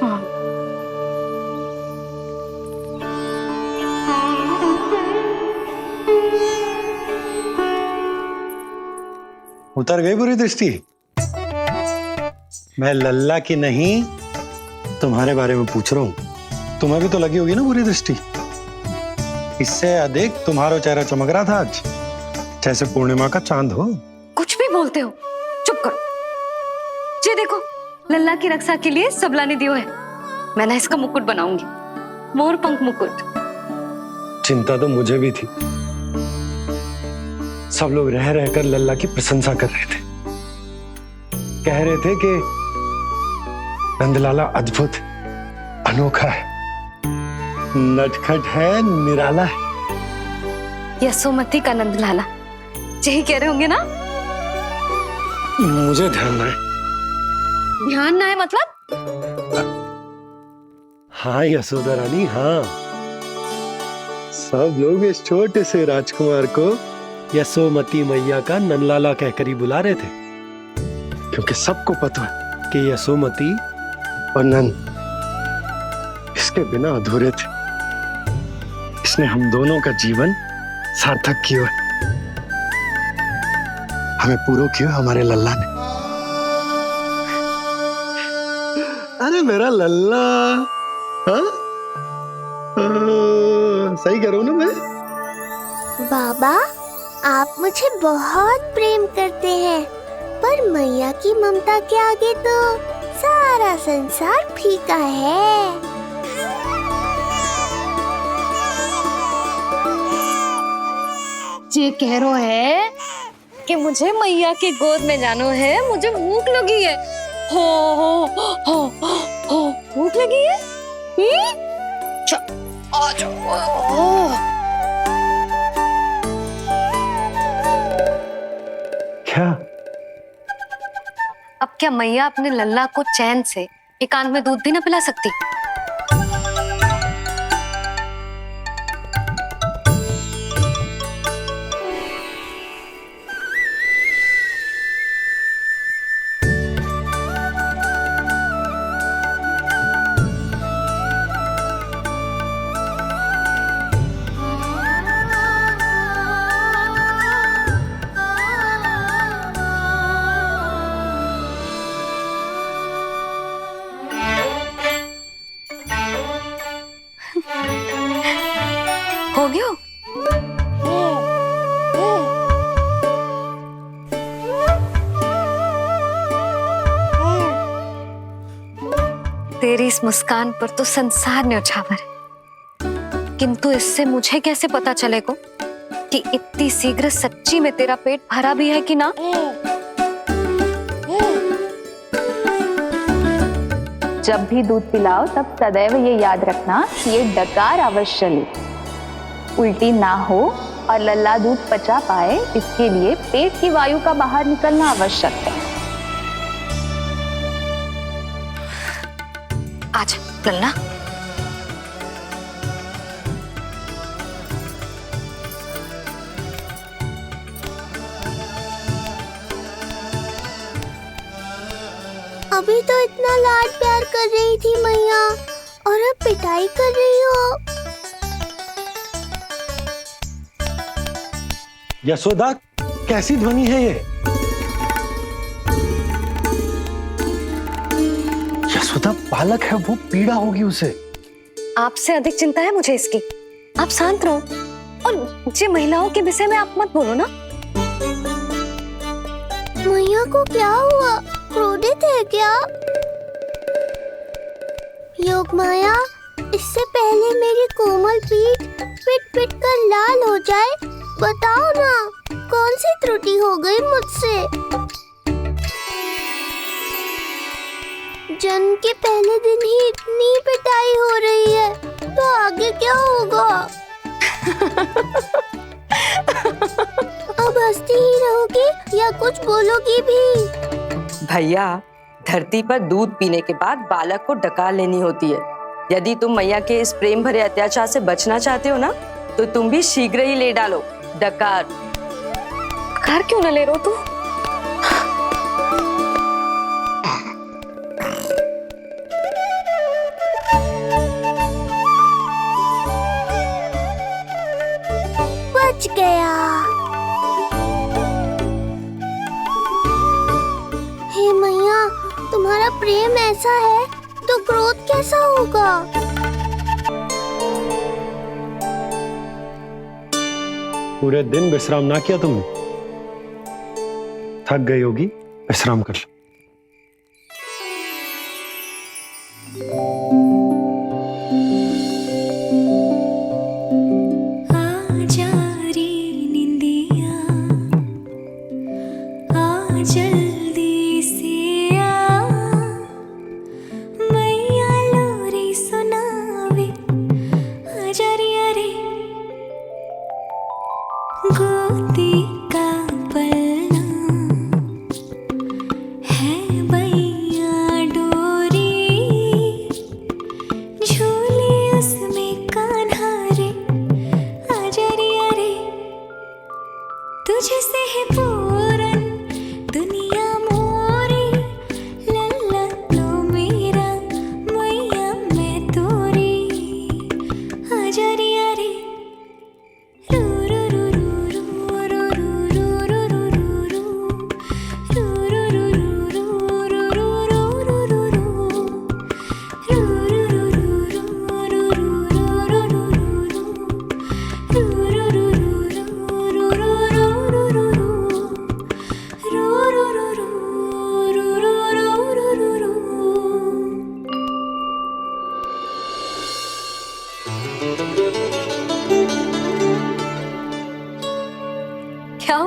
उतर गई बुरी दृष्टि? मैं लल्ला की नहीं तुम्हारे बारे में पूछ रहा हूं। तुम्हें भी तो लगी होगी ना बुरी दृष्टि? इससे अधिक तुम्हारा चेहरा चमक रहा था आज, जैसे पूर्णिमा का चांद हो। कुछ भी बोलते हो, चुप करो। ये देखो, लल्ला की रक्षा के लिए सबला ने दियो है। मैं ना इसका मुकुट बनाऊंगी, मोर पंख मुकुट। चिंता तो मुझे भी थी। सब लोग रह रहकर लल्ला की प्रशंसा कर रहे थे, कह रहे थे कि नंदलाला अद्भुत, अनोखा है, नटखट है, निराला है। यशोमती का नंदलाला, यही कह रहे होंगे ना? मुझे ध्यान ना है। ध्यान ना है मतलब? हाँ यशोदा रानी, हाँ। सब लोग इस छोटे से राजकुमार को यशोमती मैया का नंदलाला कहकर ही बुला रहे थे, क्योंकि सबको पता है कि यशोमती और नंद इसके बिना अधूरे थे। इसने हम दोनों का जीवन सार्थक किया है। हमें पूरा किया हमारे लल्ला ने। अरे मेरा लल्ला, हाँ? सही करो ना मैं? बाबा, आप मुझे बहुत प्रेम करते हैं, पर मैया की ममता के आगे तो सारा संसार फीका है। जे कह रो है कि मुझे मैया की गोद में जानो है, मुझे भूख लगी है। हो भूख लगी है? आ जाओ। क्या? अब क्या मैया अपने लल्ला को चैन से एकांत में दूध भी ना पिला सकती? हो गया? तेरी इस मुस्कान पर तो संसार न्यौछावर है, किंतु इससे मुझे कैसे पता चलेगा कि इतनी शीघ्र सच्ची में तेरा पेट भरा भी है कि ना? जब भी दूध पिलाओ तब सदैव ये याद रखना कि ये डकार अवश्य ले, उल्टी ना हो और लल्ला दूध पचा पाए, इसके लिए पेट की वायु का बाहर निकलना आवश्यक है। आज लल्ला, अभी तो इतना लाड प्यार कर रही थी मैया, और अब पिटाई कर रही हो। यशोदा, कैसी ध्वनि है ये? यशोदा, बालक है वो, पीड़ा होगी उसे। आपसे अधिक चिंता है मुझे इसकी। आप शांत रहो, और जे महिलाओं के विषय में आप मत बोलो ना। मैया को क्या हुआ? क्रोधित है क्या? योग माया, इससे पहले मेरी कोमल पीठ पिट पिट कर लाल हो जाए, बताओ ना कौन सी त्रुटि हो गई मुझसे? जन्म के पहले दिन ही इतनी पिटाई हो रही है, तो आगे क्या होगा? अब हंसती ही रहोगी या कुछ बोलोगी भी? भैया, धरती पर दूध पीने के बाद बालक को डकार लेनी होती है। यदि तुम मैया के इस प्रेम भरे अत्याचार से बचना चाहते हो ना, तो तुम भी शीघ्र ही ले डालो डकार। डकार क्यों न ले रो तू? बच गया। हे मैया, तुम्हारा प्रेम ऐसा है तो क्रोध कैसा होगा? पूरे दिन विश्राम ना किया तुमने? थक गई होगी, विश्राम कर लो।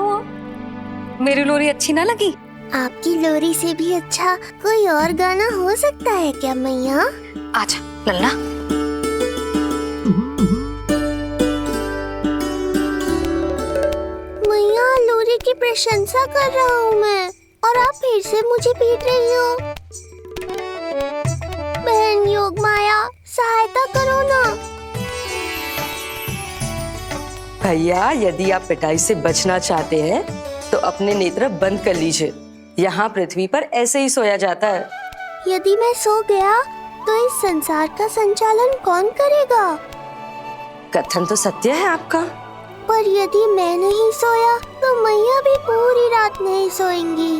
हुआ? मेरी लोरी अच्छी ना लगी? आपकी लोरी से भी अच्छा कोई और गाना हो सकता है क्या मैया? आजा लल्ला। मैया, लोरी की प्रशंसा कर रहा हूँ मैं और आप फिर से मुझे पीट रही हो। बहन योग माया, सहायता करो ना। भैया, यदि आप पिटाई से बचना चाहते हैं तो अपने नेत्र बंद कर लीजिए। यहाँ पृथ्वी पर ऐसे ही सोया जाता है। यदि मैं सो गया तो इस संसार का संचालन कौन करेगा? कथन तो सत्य है आपका। पर यदि मैं नहीं सोया तो मैया भी पूरी रात नहीं सोएंगी।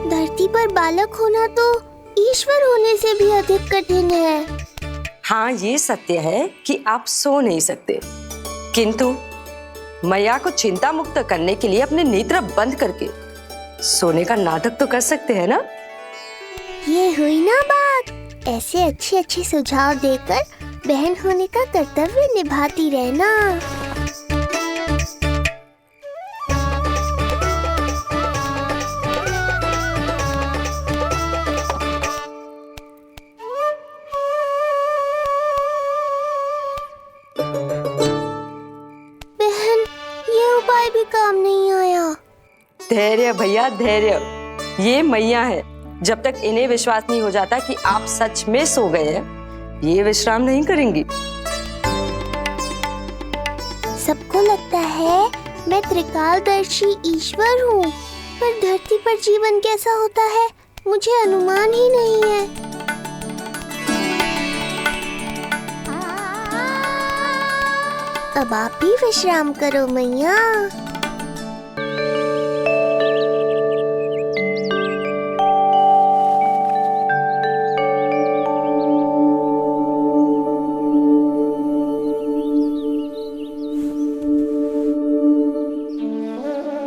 धरती पर बालक होना तो ईश्वर होने से भी अधिक कठिन है। हाँ, ये सत्य है कि आप सो नहीं सकते, किंतु मैया को चिंता मुक्त करने के लिए अपने नेत्र बंद करके सोने का नाटक तो कर सकते हैं ना? ये हुई ना बात। ऐसे अच्छे अच्छे सुझाव देकर बहन होने का कर्तव्य निभाती रहना। बहन, ये उपाय भी काम नहीं आया। धैर्य भैया, धैर्य। ये मैया है, जब तक इन्हें विश्वास नहीं हो जाता कि आप सच में सो गए हैं, ये विश्राम नहीं करेंगी। सबको लगता है मैं त्रिकालदर्शी ईश्वर हूँ, पर धरती पर जीवन कैसा होता है मुझे अनुमान ही नहीं है। अब आप भी विश्राम करो मैया।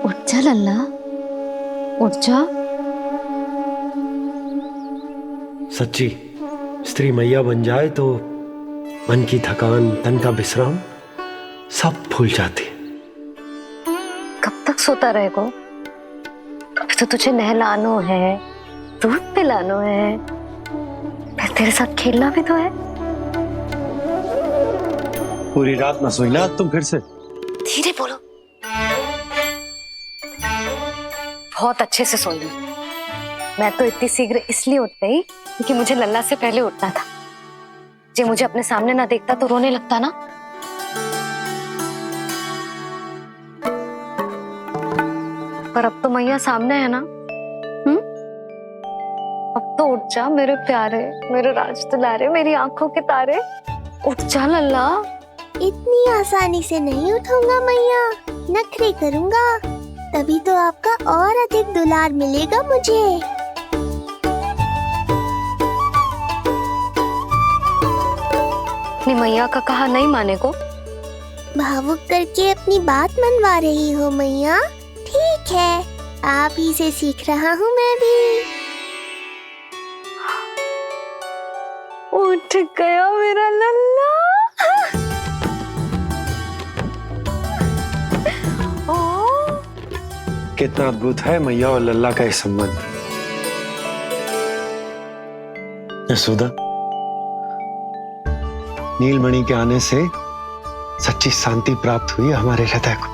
उठ जा लल्ला, उठ जा। सच्ची स्त्री मैया बन जाए तो मन की थकान, तन का विश्राम सब भूल जाती। कब तक सोता रहेगा? अभी तो तुझे नहलानो है, दूध पिलानो है, फिर तेरे साथ खेलना भी तो है। पूरी रात न सोई ना तुम फिर से? धीरे बोलो। बहुत अच्छे से सोई। मैं तो इतनी शीघ्र इसलिए उठ गई क्योंकि मुझे लल्ला से पहले उठना था। जो मुझे अपने सामने ना देखता तो रोने लगता ना। पर अब तो मैया सामने है ना। अब तो उठ जा मेरे प्यारे, मेरे राज दुलारे, मेरी आंखों के तारे। उठ जा लल्ला। इतनी आसानी से नहीं उठूंगा मैया, नखरे करूंगा, तभी तो आपका और अधिक दुलार मिलेगा मुझे। अपनी मैया का कहा नहीं माने को? भावुक करके अपनी बात मनवा रही हो मैया। ठीक है, आप ही से सीख रहा हूँ मैं भी। उठ गया मेरा लल्ला। कितना अद्भुत है मैया और लल्ला का ये संबंध। यशोदा, नीलमणि के आने से सच्ची शांति प्राप्त हुई हमारे हृदय को।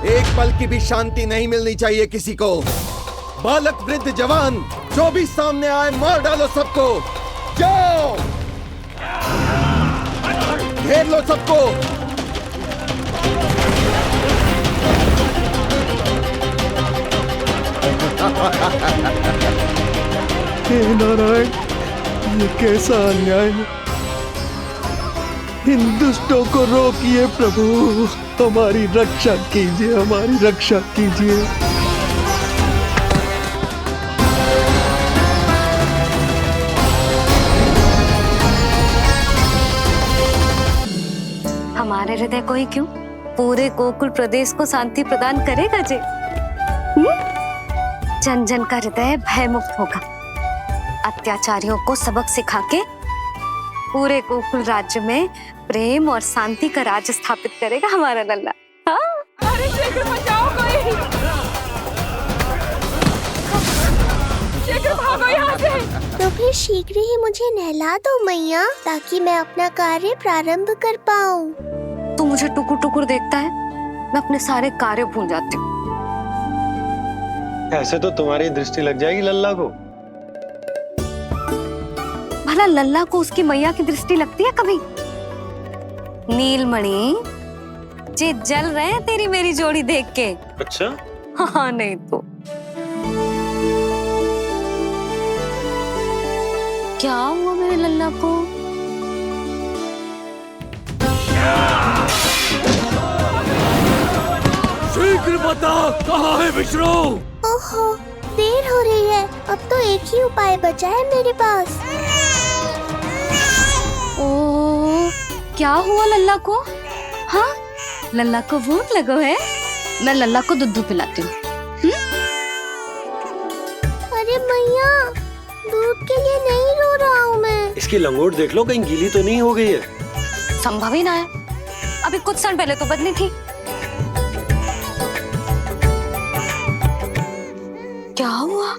एक पल की भी शांति नहीं मिलनी चाहिए किसी को। बालक, वृद्ध, जवान, जो भी सामने आए मार डालो सबको। जाओ, घेर लो सबको। हे नारायण, ये कैसा अन्याय है। इन दुष्टों को रोकिए प्रभु, हमारी रक्षा कीजिए, हमारी रक्षा कीजिए। हमारे हृदय को ही क्यों, पूरे गोकुल प्रदेश को शांति प्रदान करेगा जे। जन जन का हृदय भयमुक्त होगा। अत्याचारियों को सबक सिखा के पूरे गोकुल राज्य में प्रेम और शांति का राज स्थापित करेगा हमारा लल्ला। हाँ? अरे शीघ्र बचाओ। शीघ्र ही मुझे नहला दो मैया, ताकि मैं अपना कार्य प्रारंभ कर पाऊँ। तू मुझे टुकुर टुकुर देखता है, मैं अपने सारे कार्य भूल जाती हूँ। ऐसे तो तुम्हारी दृष्टि लग जाएगी लल्ला को। भला लल्ला को उसकी मैया की दृष्टि लगती है कभी? नीलमणि जे जल रहे हैं तेरी मेरी जोड़ी देख के। अच्छा? हाँ नहीं तो क्या हुआ मेरे लल्ला को? शीघ्र बता, कहाँ है विष्णु? ओहो, देर हो रही है। अब तो एक ही उपाय बचा है मेरे पास। ओ, क्या हुआ लल्ला को? हाँ, लल्ला को भूख लगो है? मैं लल्ला को दूध पिलाती हूँ। अरे मैया, दूध के लिए नहीं रो रहा हूँ मैं। इसकी लंगोट देख लो, कहीं गीली तो नहीं हो गई है। संभव ही ना है, अभी कुछ क्षण पहले तो बदली थी। क्या हुआ?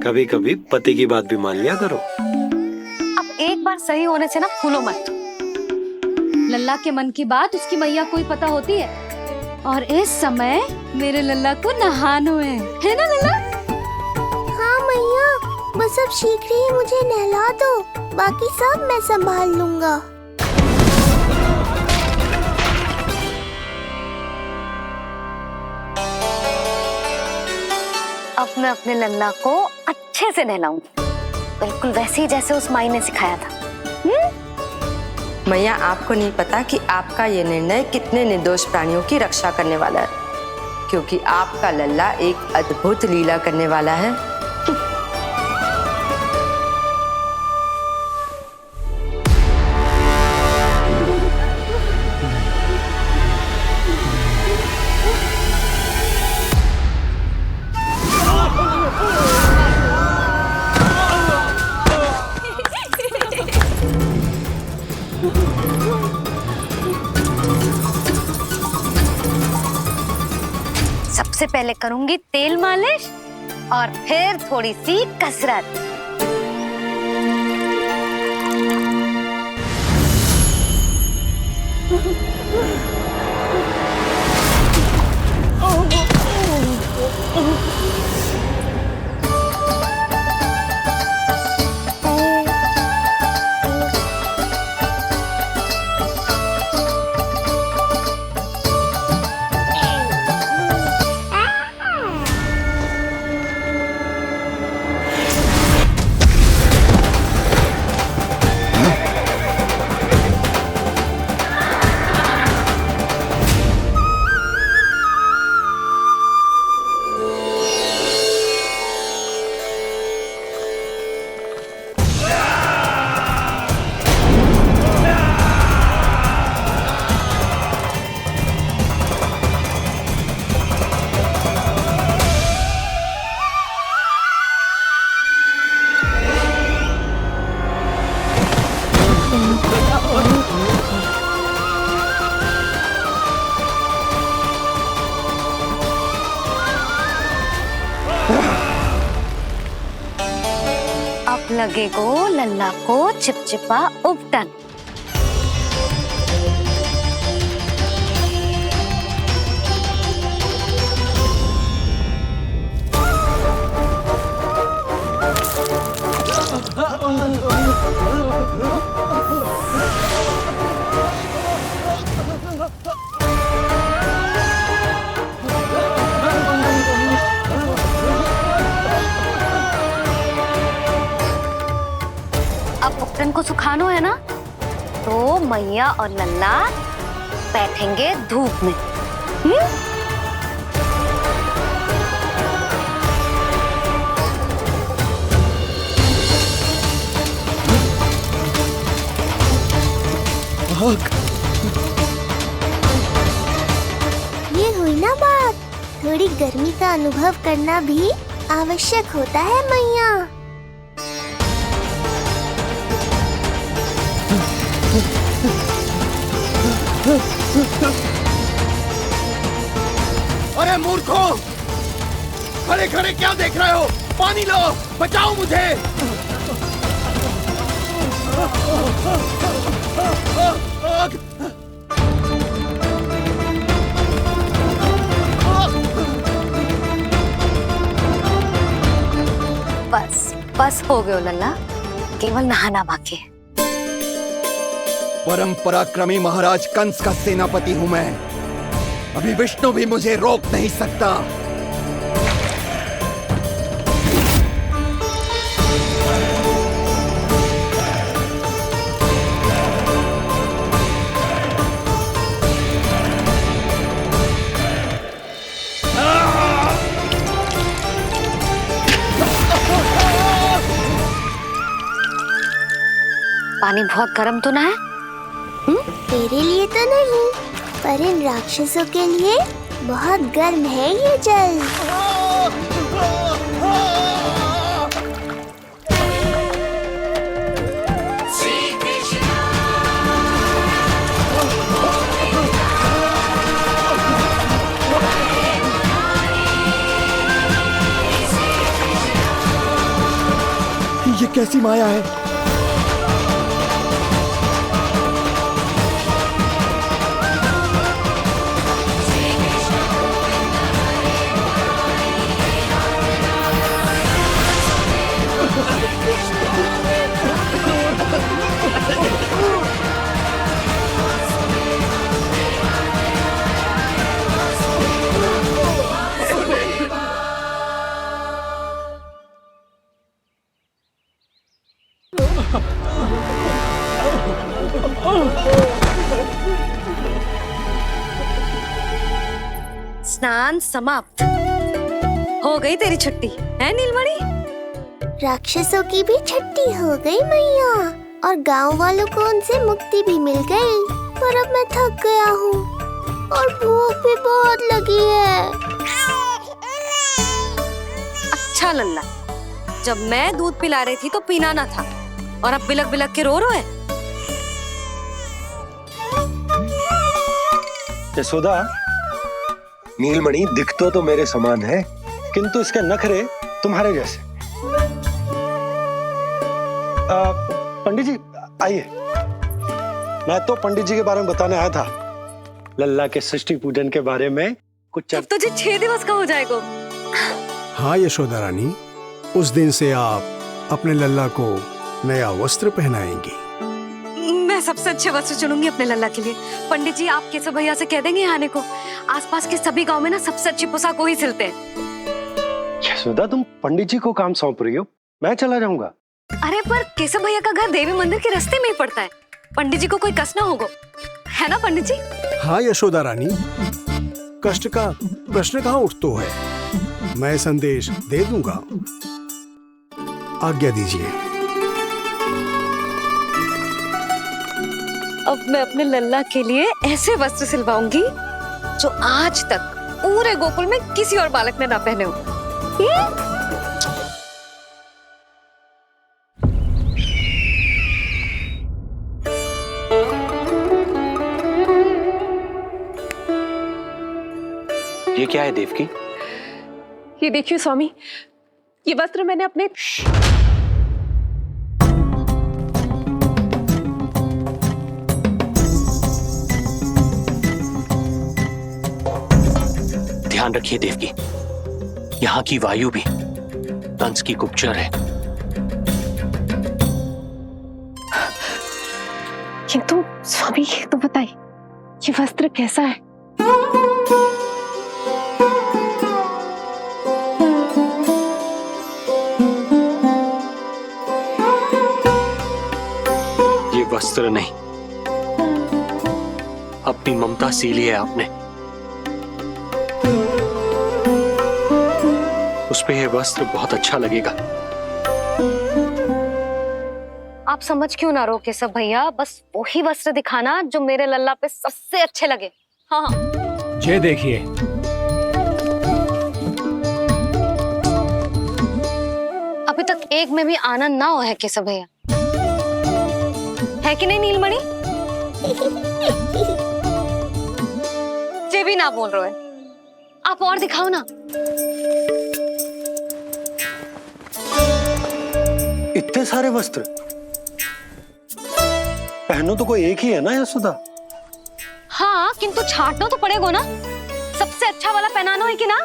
कभी कभी पति की बात भी मान लिया करो। अब एक बार सही होने से ना फूलो मत। लल्ला के मन की बात उसकी मैया को ही पता होती है, और इस समय मेरे लल्ला को नहानो है ना लल्ला? हाँ मैया, बस अब शीघ्र ही मुझे नहला दो, बाकी सब मैं संभाल लूंगा। अब मैं अपने लल्ला को अच्छे से नहलाऊंगी, बिल्कुल वैसे ही जैसे उस माई ने सिखाया था। मैया, आपको नहीं पता कि आपका ये निर्णय कितने निर्दोष प्राणियों की रक्षा करने वाला है, क्योंकि आपका लल्ला एक अद्भुत लीला करने वाला है। सबसे पहले करूंगी तेल मालिश और फिर थोड़ी सी कसरत। अब लगेगो लल्ला को चिपचिपा उपटन। अब उपटन को सुखानो है ना, तो मैया और लल्ला बैठेंगे धूप में। ये हुई ना बात, थोड़ी गर्मी का अनुभव करना भी आवश्यक होता है मैया। अरे मूर्खों, खड़े खड़े क्या देख रहे हो? पानी लो, बचाओ मुझे। बस बस हो गयो लल्ला, केवल नहाना बाकी है। परम पराक्रमी महाराज कंस का सेनापति हूं मैं। अभी विष्णु भी मुझे रोक नहीं सकता। पानी बहुत गर्म तो ना है? तेरे लिए तो नहीं, पर इन राक्षसों के लिए बहुत गर्म है ये जल। ये कैसी माया है? स्नान समाप्त। हो गई तेरी छुट्टी है नीलमणि? राक्षसों की भी छुट्टी हो गई मैया, और गांव वालों को उनसे मुक्ति भी मिल गई। पर अब मैं थक गया हूँ और भूख भी बहुत लगी है। अच्छा लल्ला, जब मैं दूध पिला रही थी तो पीना ना था, और अब बिलक बिलक के रो है। यशोदा, नीलमणि दिखतो तो मेरे समान है, किंतु इसके नखरे तुम्हारे जैसे। पंडित जी आइए। मैं तो पंडित जी के बारे में बताने आया था, लल्ला के सृष्टि पूजन के बारे में कुछ। अब तुझे 6 दिवस का हो जाएगा। हाँ यशोदा रानी, उस दिन से आप अपने लल्ला को नया वस्त्र पहनाएंगी। मैं सबसे अच्छे वस्त्र चुनूंगी अपने लल्ला के लिए। पंडित जी आप केशव भैया से कह देंगे आने को। आसपास के सभी गांव में ना सबसे अच्छी पोशाक वही सिलते हैं। यशोदा, तुम पंडित जी को काम सौंप रही हो, मैं चला जाऊंगा। अरे पर केशव भैया का घर देवी मंदिर के रास्ते में ही पड़ता है, पंडित जी को कोई कष्ट ना होगा, है ना पंडित जी? हाँ यशोदा रानी, कष्ट का प्रश्न कहाँ उठतो है, मैं संदेश दे दूंगा। आज्ञा दीजिए। अब मैं अपने लल्ला के लिए ऐसे वस्त्र सिलवाऊंगी जो आज तक पूरे गोकुल में किसी और बालक ने ना पहने हो। ये क्या है देवकी? ये देखिए स्वामी, ये वस्त्र मैंने अपने ध्यान रखिए देवकी, यहाँ की वायु भी कंस की गुप्तचर है। किंतु स्वामी ये तो बताइए, ये वस्त्र कैसा है? ये वस्त्र नहीं, अपनी ममता सी ली है आपने। उस पे ये वस्त्र बहुत अच्छा लगेगा। आप समझ क्यों ना रहो केशव भैया, बस वही वस्त्र दिखाना जो मेरे लल्ला पे सबसे अच्छे लगे। हाँ ये देखिए, अभी तक एक में भी आनंद ना हो है केशव भैया, है कि नहीं नीलमणि? ये भी ना बोल रहे हो, आप और दिखाओ ना। इतने सारे वस्त्र पहनो तो कोई एक ही है ना यशोदा? हाँ, किंतु छाटना तो पड़ेगा ना। सबसे अच्छा वाला पहनाना है कि ना?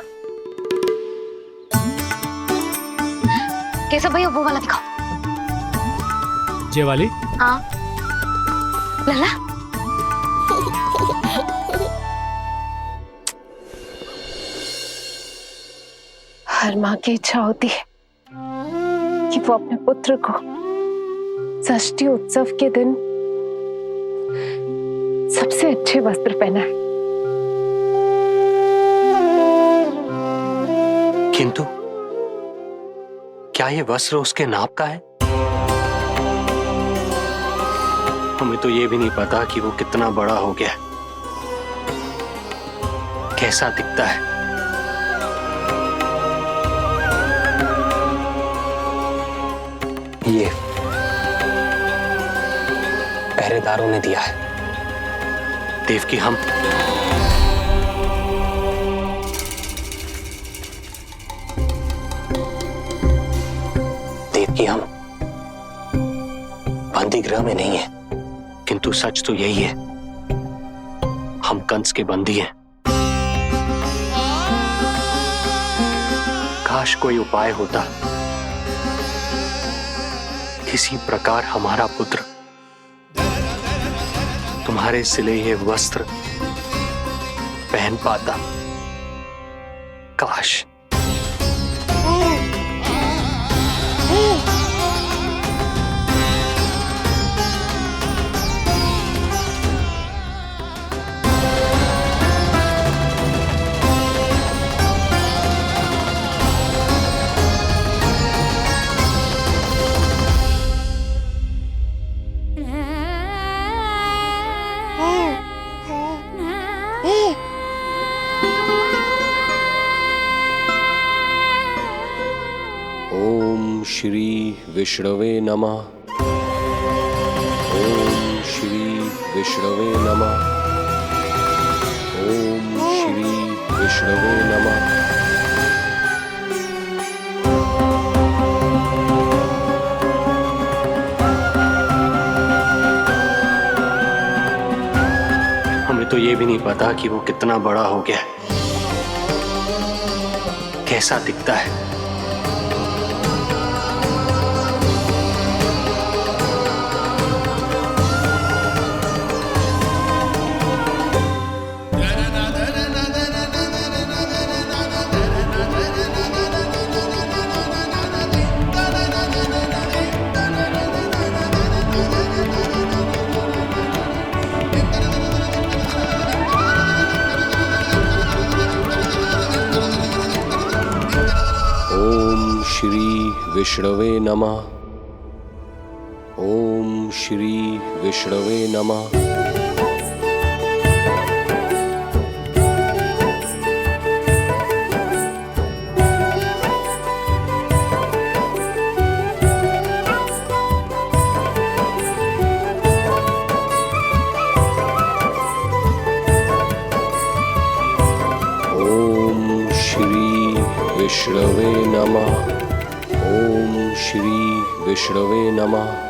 कैसा भैया, वो वाला दिखाओ। ये वाली? हाँ। लला। हर माँ की इच्छा होती है कि वो अपने पुत्र को षष्ठी उत्सव के दिन सबसे अच्छे वस्त्र पहनाए। किंतु क्या ये वस्त्र उसके नाप का है? हमें तो ये भी नहीं पता कि वो कितना बड़ा हो गया, कैसा दिखता है। ये पहरेदारों ने दिया है। देवकी, हम बंदी गृह में नहीं है, किंतु सच तो यही है, हम कंस के बंदी हैं। काश कोई उपाय होता, किसी प्रकार हमारा पुत्र तुम्हारे सिले ये वस्त्र पहन पाता। काश। श्री विष्णवे नमः। ओम श्री विष्णवे नमः। ओम श्री विष्णवे नमः। हमें तो ये भी नहीं पता कि वो कितना बड़ा हो गया, कैसा दिखता है। विष्णवे नमः। ओम श्री विष्णवे नमः। ओम श्री विष्णवे नमः। ओम श्री विष्णवे नमः।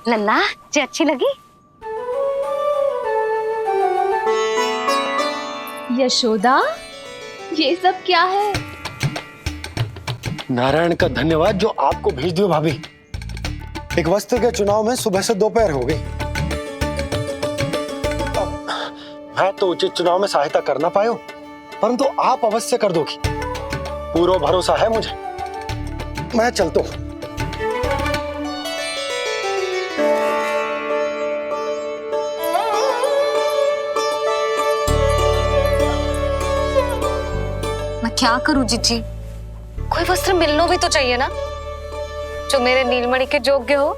लल्ला जी अच्छी लगी? यशोदा, ये सब क्या है? नारायण का धन्यवाद जो आपको भेज दियो भाभी। एक वस्त्र के चुनाव में सुबह से दोपहर हो गई। मैं तो उचित चुनाव में सहायता कर ना पायो, परंतु आप अवश्य कर दोगी, पूरा भरोसा है मुझे। मैं चलता हूं। मैं क्या करूं जीजी? कोई वस्त्र मिलना भी तो चाहिए ना जो मेरे नीलमणि के योग्य हो।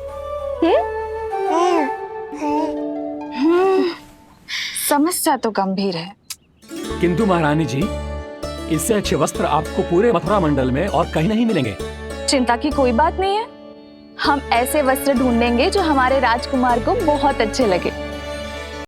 समस्या तो गंभीर है, किंतु महारानी जी, इससे अच्छे वस्त्र आपको पूरे मथुरा मंडल में और कहीं नहीं मिलेंगे। चिंता की कोई बात नहीं है। हम ऐसे वस्त्र ढूंढेंगे जो हमारे राजकुमार को बहुत अच्छे लगे।